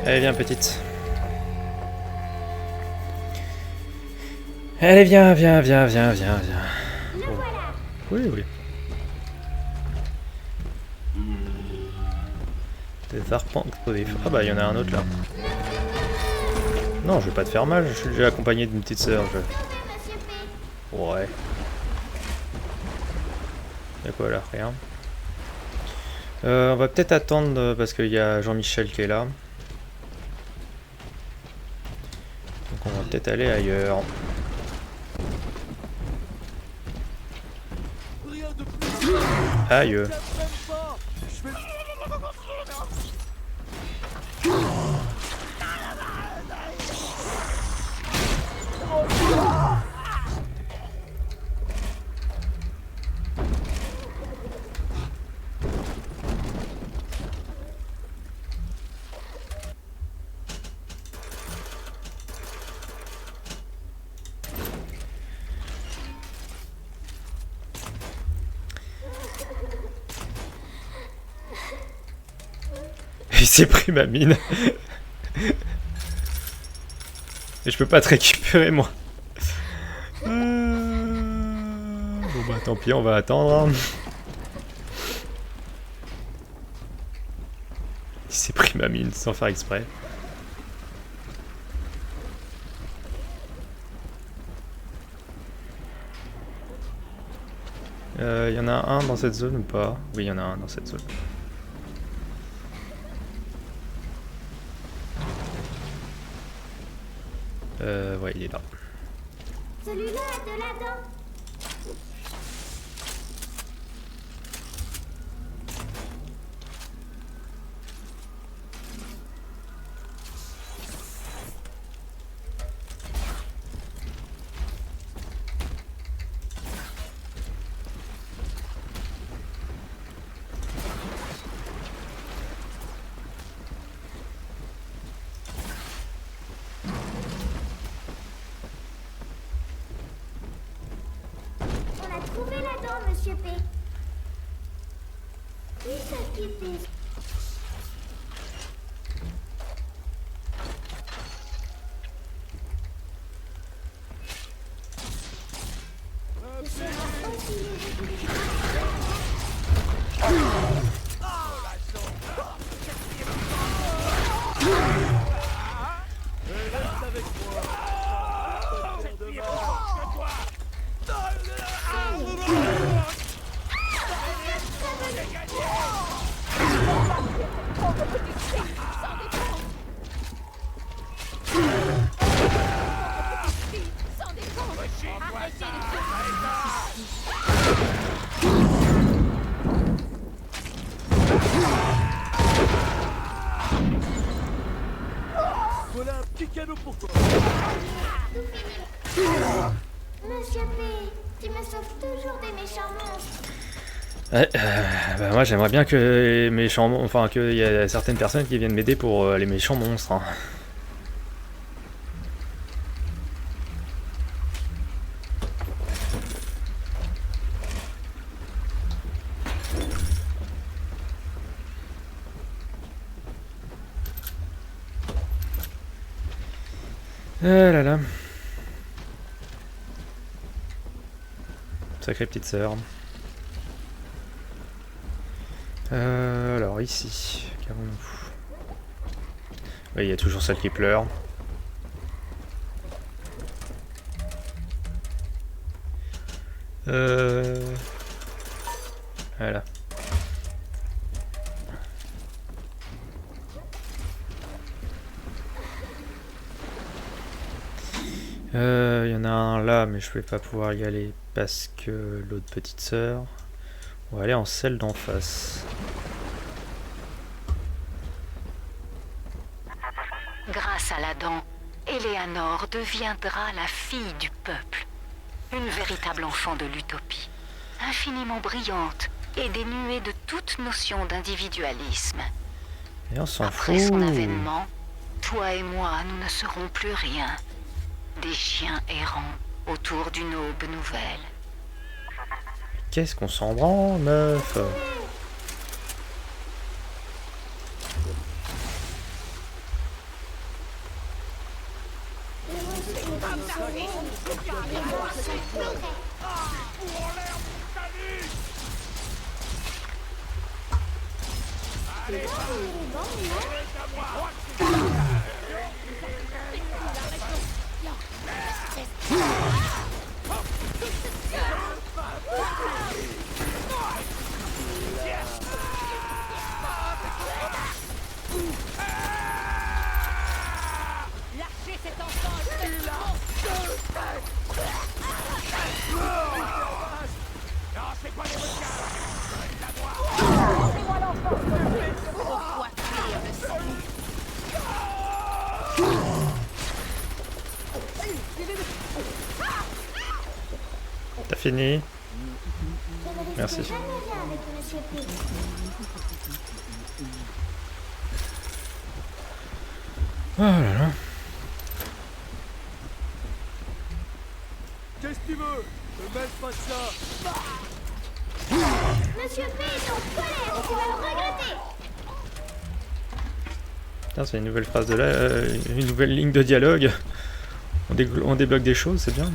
Allez, viens, petite. Allez, viens. Le voilà. Oui, oui. Des arpents explosifs. Ah bah il y en a un autre là. Non, je vais pas te faire mal, je suis déjà accompagné d'une petite sœur. Ouais. Y'a quoi là? Rien. On va peut-être attendre parce qu'il y a Jean-Michel qui est là. Donc on va peut-être aller ailleurs. Aïe. Il s'est pris ma mine. Et je peux pas te récupérer moi. Bon bah tant pis, on va attendre. Il s'est pris ma mine sans faire exprès. Y en a un dans cette zone ou pas? Oui, il y en a un dans cette zone. Ouais, il est là. Celui-là est de là-dedans. Monsieur P. Qui s'occupe? Voilà un petit cadeau pour toi. Monsieur P, tu me sauves toujours des méchants monstres. Ouais, bah moi j'aimerais bien que les méchants, enfin qu'il y a certaines personnes qui viennent m'aider pour les méchants monstres. Hein. Ah là là. Sacrée petite sœur. Alors ici, qu'avons-nous? Oui, il y a toujours celle qui pleure. Voilà. Il y en a un là, mais je vais pas pouvoir y aller parce que l'autre petite sœur. On va aller en celle d'en face. Grâce à l'Adam, Eleanor deviendra la fille du peuple. Une véritable enfant de l'utopie. Infiniment brillante et dénuée de toute notion d'individualisme. Et on s'en fout. Après son avènement, toi et moi, nous ne serons plus rien. Des chiens errants autour d'une aube nouvelle. Qu'est-ce qu'on s'en branle, meuf? Lâchez cet enfant absolument. Laissez-moi l'enfant. Pourquoi fuir le sang? T'as fini? Merci. Jamais rien avec Monsieur P. Oh là là. Qu'est-ce que tu veux? Ne mêle pas ça. Monsieur P est en colère et tu vas le regretter. Putain, c'est une nouvelle phrase de une nouvelle ligne de dialogue. On débloque des choses, c'est bien.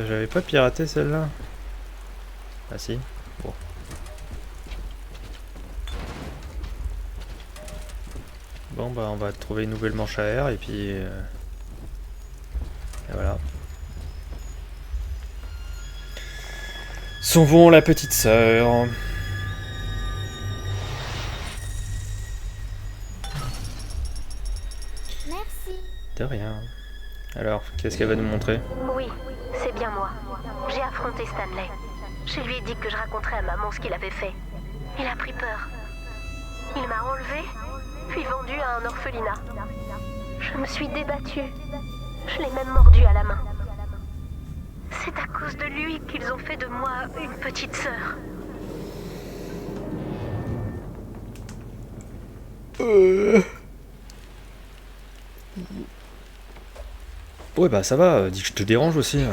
J'avais pas piraté celle-là. Ah si, bon. Bon bah on va trouver une nouvelle manche à air et puis... et voilà. Sauvons la petite sœur. Merci. De rien. Alors, qu'est-ce qu'elle va nous montrer? Oui, c'est bien moi. J'ai affronté Stanley. Je lui ai dit que je raconterais à maman ce qu'il avait fait. Il a pris peur. Il m'a enlevé, puis vendu à un orphelinat. Je me suis débattue. Je l'ai même mordu à la main. C'est à cause de lui qu'ils ont fait de moi une petite sœur. Ouais bah ça va, dis que je te dérange aussi.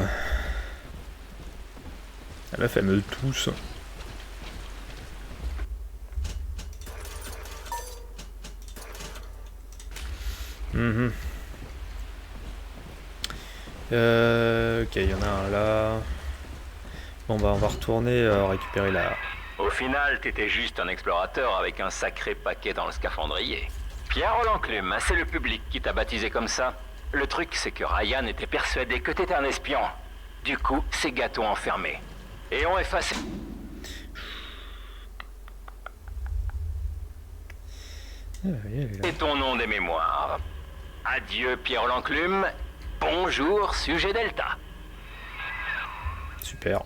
La meuf elle me tousse. Ok, il y en a un là. Bon bah on va retourner récupérer la... Au final, t'étais juste un explorateur avec un sacré paquet dans le scaphandrier. Pierre l'enclume, c'est le public qui t'a baptisé comme ça. Le truc, c'est que Ryan était persuadé que t'étais un espion. Du coup, ces gars t'ont enfermé. Et ont effacé... Et ton nom des mémoires. Adieu Pierre l'enclume. Bonjour sujet Delta. Super.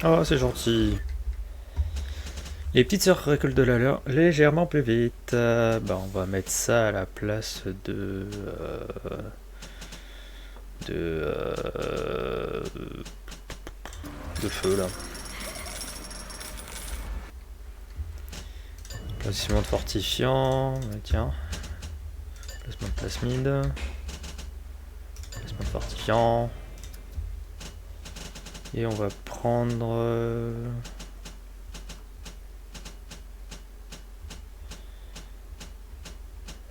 Oh, c'est gentil. Les petites sœurs récoltent de la leur légèrement plus vite. Bah, on va mettre ça à la place de feu là. Placement de fortifiant. Tiens. Placement de plasmide. Placement de fortifiant. Et on va prendre...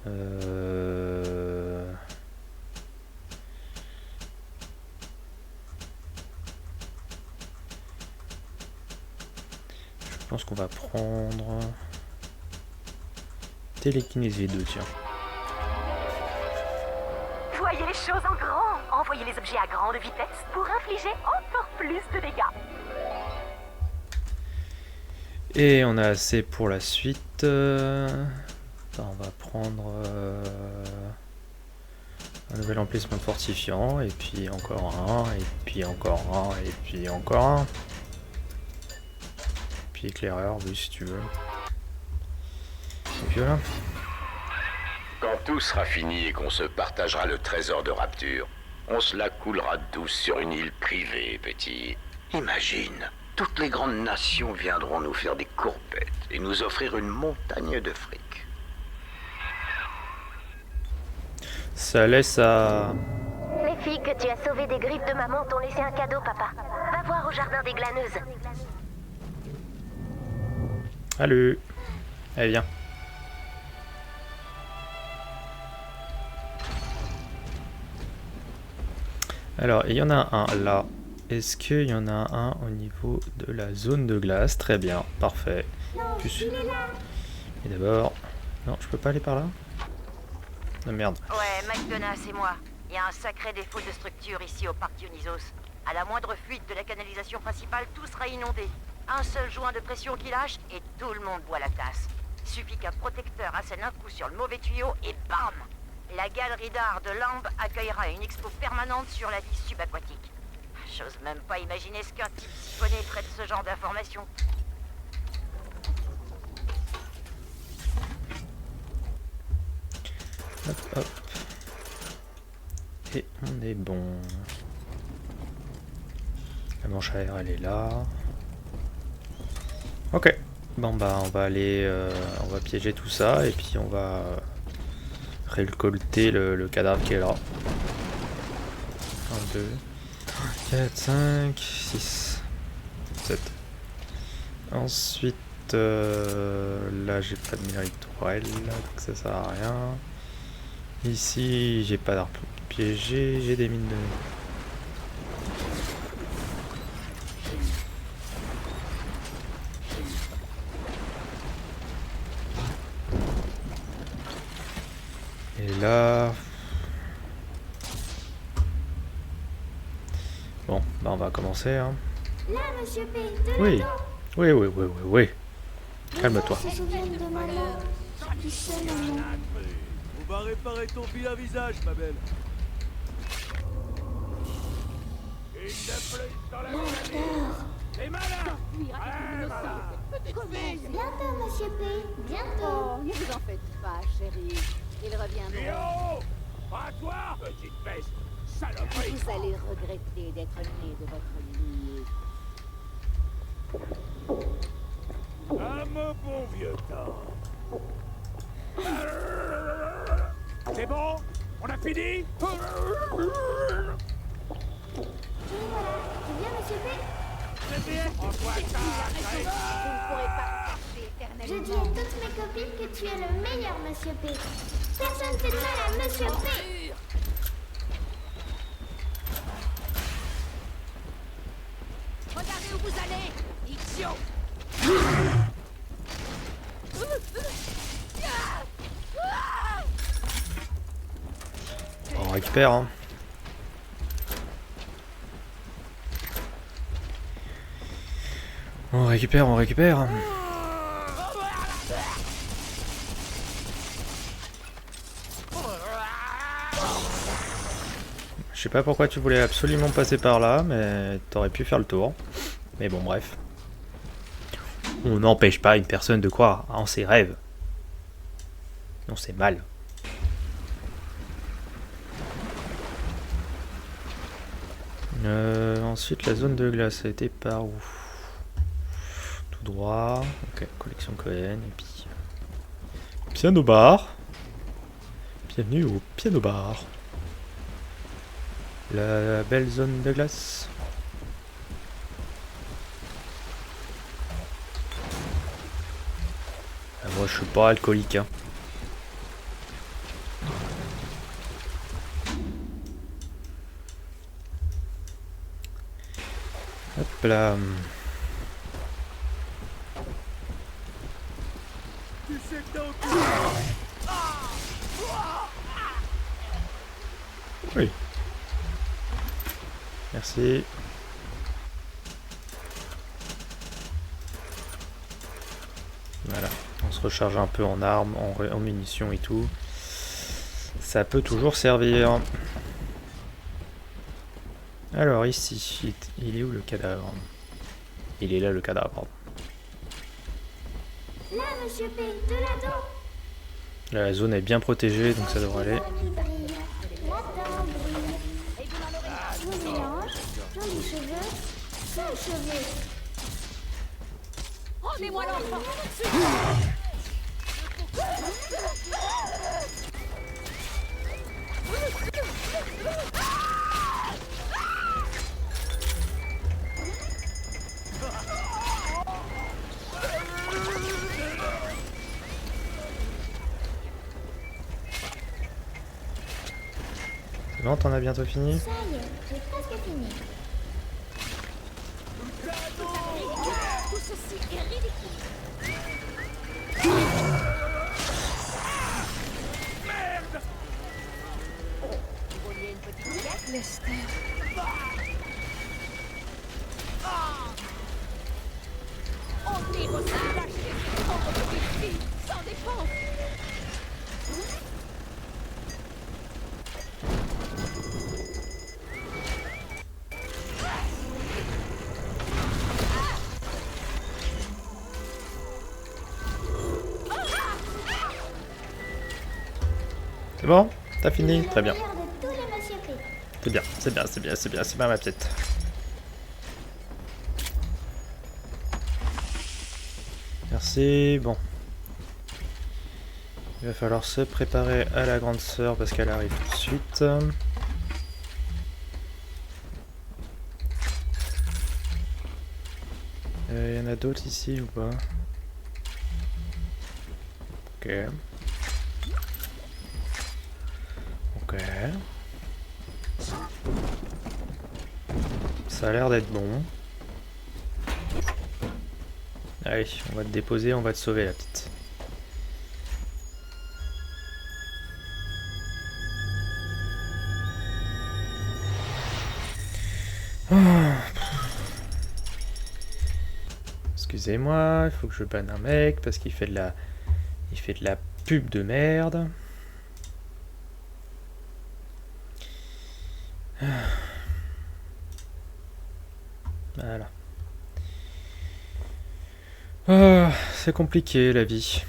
Je pense qu'on va prendre... Télékinésie 2, tiens. Voyez les choses en grand. Envoyez les objets à grande vitesse pour infliger encore plus de dégâts. Et on a assez pour la suite. On va prendre un nouvel emplacement de fortifiant, et puis encore un, et puis encore un, et puis encore un. Puis éclaireur, oui, si tu veux. Et puis voilà. Quand tout sera fini et qu'on se partagera le trésor de Rapture, on se la coulera douce sur une île privée, petit. Imagine, toutes les grandes nations viendront nous faire des courbettes et nous offrir une montagne de fric. Ça laisse à... Les filles que tu as sauvées des griffes de maman t'ont laissé un cadeau, papa. Va voir au jardin des glaneuses. Allez. Allez, viens. Alors, il y en a un là. Est-ce qu'il y en a un au niveau de la zone de glace? Très bien, parfait. Plus... Et d'abord... Non, je peux pas aller par là? Ah merde. Ouais, McDonough, c'est moi. Il y a un sacré défaut de structure ici au parc Dionysos. À la moindre fuite de la canalisation principale, tout sera inondé. Un seul joint de pression qui lâche et tout le monde boit la tasse. Il suffit qu'un protecteur assène un coup sur le mauvais tuyau et bam! La galerie d'art de Lamb accueillera une expo permanente sur la vie subaquatique. J'ose même pas imaginer ce qu'un type siphonné ferait de ce genre d'informations. Hop, hop. Et on est bon. La manche à air, elle est là. Ok. Bon bah on va aller... on va piéger tout ça et puis on va récolter le cadavre qui est là. 1, 2, 4, 5, 6, 7. Ensuite, là j'ai pas de minerai de tourelle, donc ça sert à rien. Ici j'ai pas d'arbre piégé, j'ai des mines de... Et là... Bon, bah on va commencer, hein. Là, monsieur P, de Oui, là-dedans. oui. Calme-toi. Se souviennent de maman. Tu sais, maman. On va réparer ton vilain visage, ma belle. Lui raconte une innocente, petite fille. Bientôt, monsieur P, bientôt. Oh, ne vous en faites pas, chérie. Il reviendra. Pas toi, petite peste. Vous allez regretter d'être né de votre lit. À mon bon vieux temps. C'est bon? On a fini? Et voilà, c'est bien, monsieur P. Vous ne pourrez pas chercher Je éternellement. dis à toutes mes copines que tu es le meilleur, monsieur P. Personne fait de mal à monsieur P. Regardez où vous allez, idiot. On récupère, hein. On récupère. Je sais pas pourquoi tu voulais absolument passer par là, mais t'aurais pu faire le tour. Mais bon, bref. On n'empêche pas une personne de croire en ses rêves. Non, c'est mal. Ensuite, la zone de glace a été par où? Tout droit. Ok, collection Cohen. Et puis... Piano bar. Bienvenue au piano bar. La belle zone de glace. Ah, moi, je suis pas alcoolique, hein. Hop là. Tu sais que t'as Oui. Merci. Voilà. On se recharge un peu en armes, en munitions et tout. Ça peut toujours servir. Alors ici, il est où le cadavre? Il est là le cadavre. Là, monsieur P, de là-dedans. La zone est bien protégée, donc ça devrait aller. Là-dedans, brille. Joli mélange, jolis cheveux, sales cheveux. Rendez-moi l'enfant. bon, t'en as bientôt fini? Ça y est, j'ai presque fini. Tout ceci est ridicule. Vous vouliez une petite pièce, Lester? On tire aussi lâcher votre petite fille sans défense. C'est bon? T'as fini? Très bien. Le meilleur de tous les Monsieur P. C'est bien, c'est bien, c'est bien, c'est bien, c'est bien ma petite. Merci, bon. Il va falloir se préparer à la grande sœur parce qu'elle arrive tout de suite. Y en a d'autres ici ou pas? Ok. Ok. Ça a l'air d'être bon. Allez, on va te déposer, on va te sauver la petite. Excusez-moi, il faut que je banne un mec parce qu'il fait de la... Il fait de la pub de merde. Voilà. Oh, c'est compliqué la vie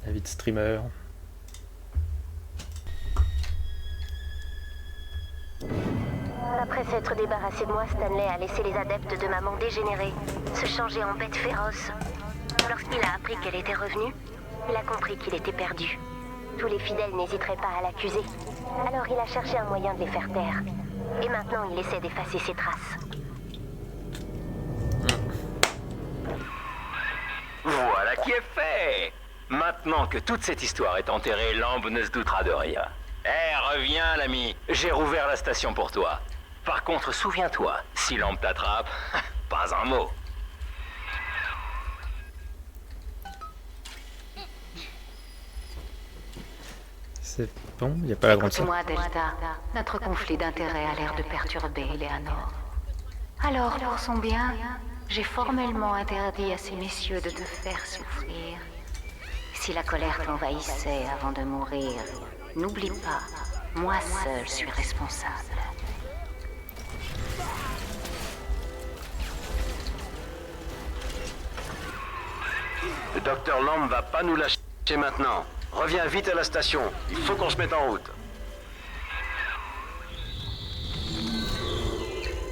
de streamer. Après s'être débarrassé de moi, Stanley a laissé les adeptes de maman dégénérer, se changer en bêtes féroces. Lorsqu'il a appris qu'elle était revenue, il a compris qu'il était perdu. Tous les fidèles n'hésiteraient pas à l'accuser. Alors il a cherché un moyen de les faire taire. Et maintenant il essaie d'effacer ses traces. Voilà qui est fait. Maintenant que toute cette histoire est enterrée, Lamb ne se doutera de rien. Eh, reviens l'ami, j'ai rouvert la station pour toi. Par contre, souviens-toi, si Lamb t'attrape, pas un mot. C'est bon, il n'y a pas la grande sœur. Écoute-moi, Delta. Notre conflit d'intérêts a l'air de perturber Eleanor. Alors, pour son bien, j'ai formellement interdit à ces messieurs de te faire souffrir. Si la colère t'envahissait avant de mourir, n'oublie pas, moi seul suis responsable. Le docteur Lamb va pas nous lâcher maintenant. Reviens vite à la station. Il faut qu'on se mette en route.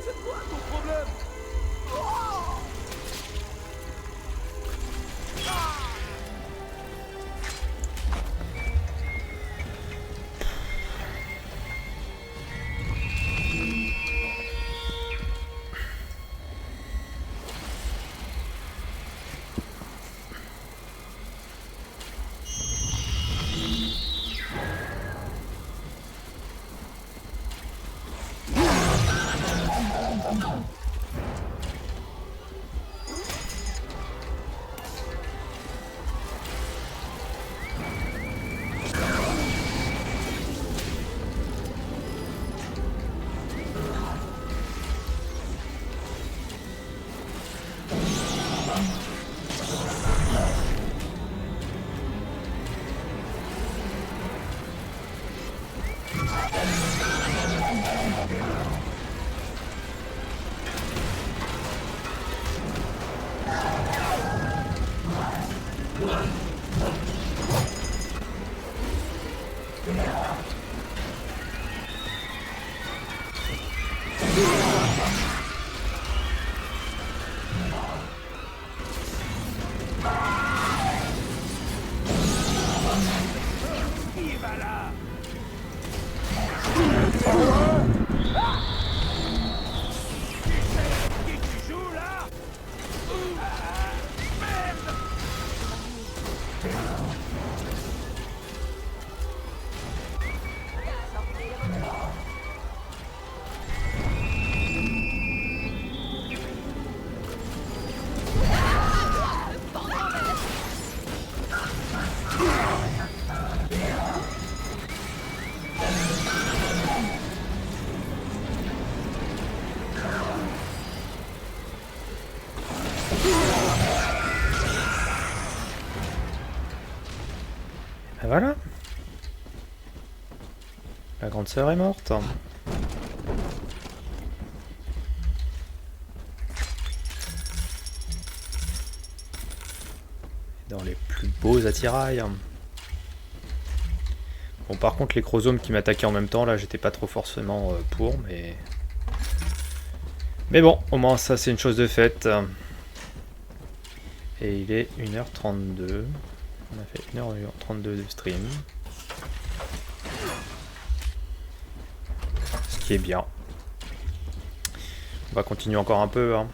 C'est quoi ton problème? voilà. La grande sœur est morte. Dans les plus beaux attirails. Bon, par contre, les chromosomes qui m'attaquaient en même temps, là, j'étais pas trop forcément pour, mais... Mais bon, au moins, ça, c'est une chose de faite. Et il est 1h32. On a fait 1h32 de stream. Ce qui est bien. On va continuer encore un peu, hein.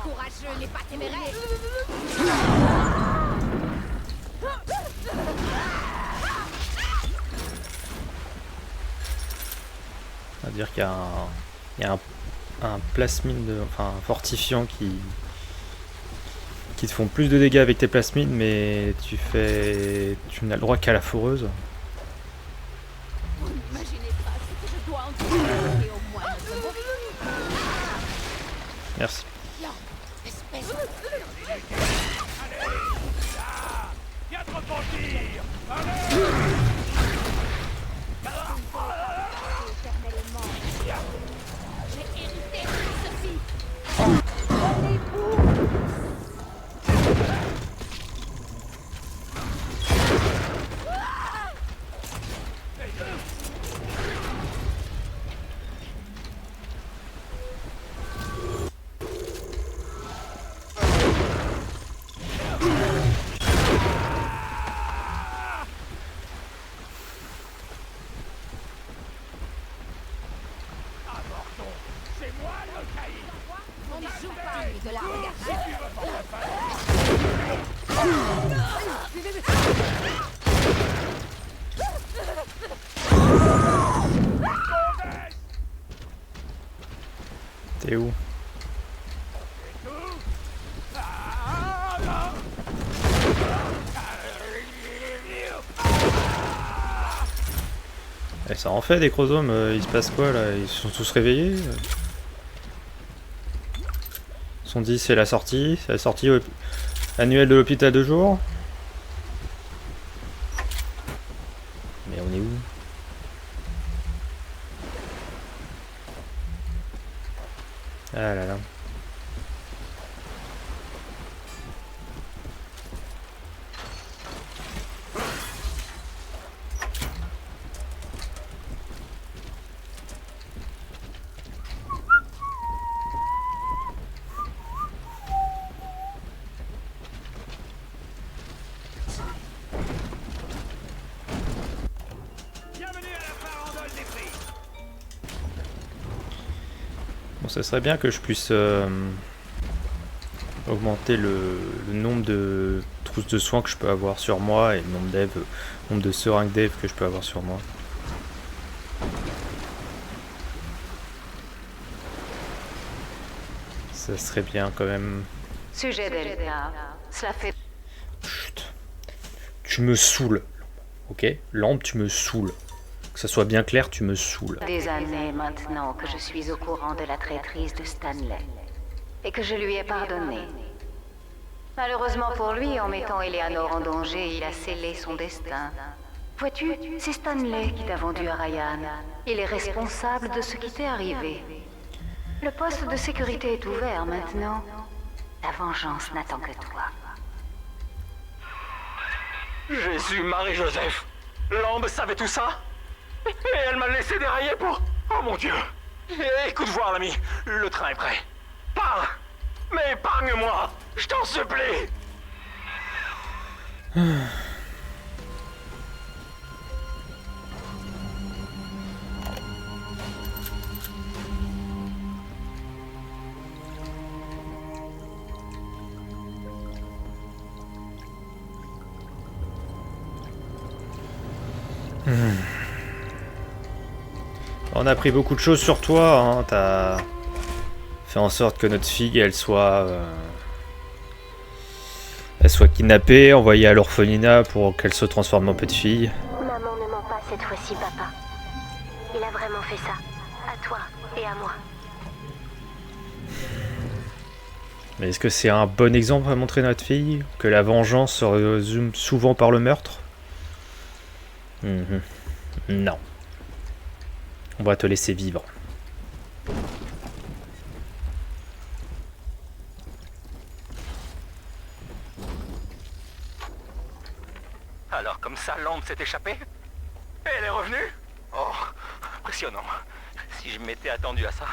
Courageux n'est pas téméraire. On va dire qu'il y a un plasmide, enfin un fortifiant qui te font plus de dégâts avec tes plasmides, mais tu n'as le droit qu'à la foreuse. Vous n'imaginez pas ce que je dois en dire et au moins ne mourir. Merci. Non, espèce de... Viens te repentir. Allez. J'ai hérité de ceci. T'es où? Et ça en fait des chromosomes, il se passe quoi là? Ils sont tous réveillés? Ils sont dit c'est la sortie annuelle de l'hôpital de jour. Mais on est où? Ah là là. Bon, ça serait bien que je puisse augmenter le nombre de trousses de soins que je peux avoir sur moi et le nombre de seringues d'Eve que je peux avoir sur moi. Ça serait bien quand même. Sujet Delta, cela fait... Chut. Tu me saoules, ok? Lampe, tu me saoules. Que ça soit bien clair, tu me saoules. Des années maintenant que je suis au courant de la traîtrise de Stanley. Et que je lui ai pardonné. Malheureusement pour lui, en mettant Eleanor en danger, il a scellé son destin. Vois-tu, c'est Stanley qui t'a vendu à Ryan. Il est responsable de ce qui t'est arrivé. Le poste de sécurité est ouvert maintenant. La vengeance n'attend que toi. Jésus, Marie-Joseph, Lambe savait tout ça? Et elle m'a laissé dérailler pour... Oh mon Dieu! Écoute voir, l'ami, le train est prêt. Pars! Mais épargne-moi! Je t'en supplie! On a appris beaucoup de choses sur toi, hein. T'as fait en sorte que notre fille, elle soit kidnappée, envoyée à l'orphelinat pour qu'elle se transforme en petite fille. Maman ne ment pas cette fois-ci, papa. Il a vraiment fait ça. À toi et à moi. Mais est-ce que c'est un bon exemple à montrer à notre fille? Que la vengeance se résume souvent par le meurtre? Non. On va te laisser vivre. Alors comme ça, Lamb s'est échappée? Et elle est revenue? Oh, impressionnant. Si je m'étais attendu à ça.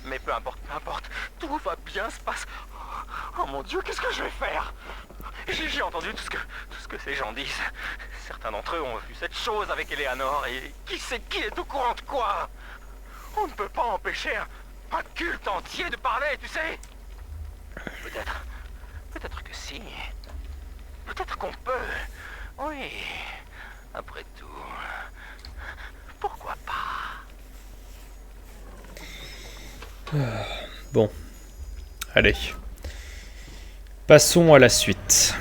Mais peu importe, tout va bien se passer. Oh mon Dieu, qu'est-ce que je vais faire? J'ai entendu tout ce que ces gens disent. Certains d'entre eux ont vu cette chose avec Eleanor, et qui sait qui est au courant de quoi? On ne peut pas empêcher un culte entier de parler, tu sais. Peut-être que si. Peut-être qu'on peut. Oui. Après tout, pourquoi pas? Bon. Allez. Passons à la suite.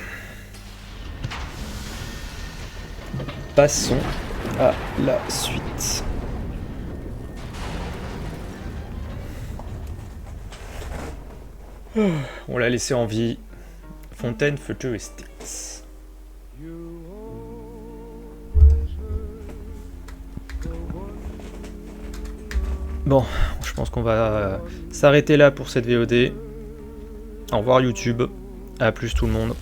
Passons à la suite. On l'a laissé en vie. Fontaine Futuristics. Bon, je pense qu'on va s'arrêter là pour cette VOD. Au revoir YouTube. À plus tout le monde.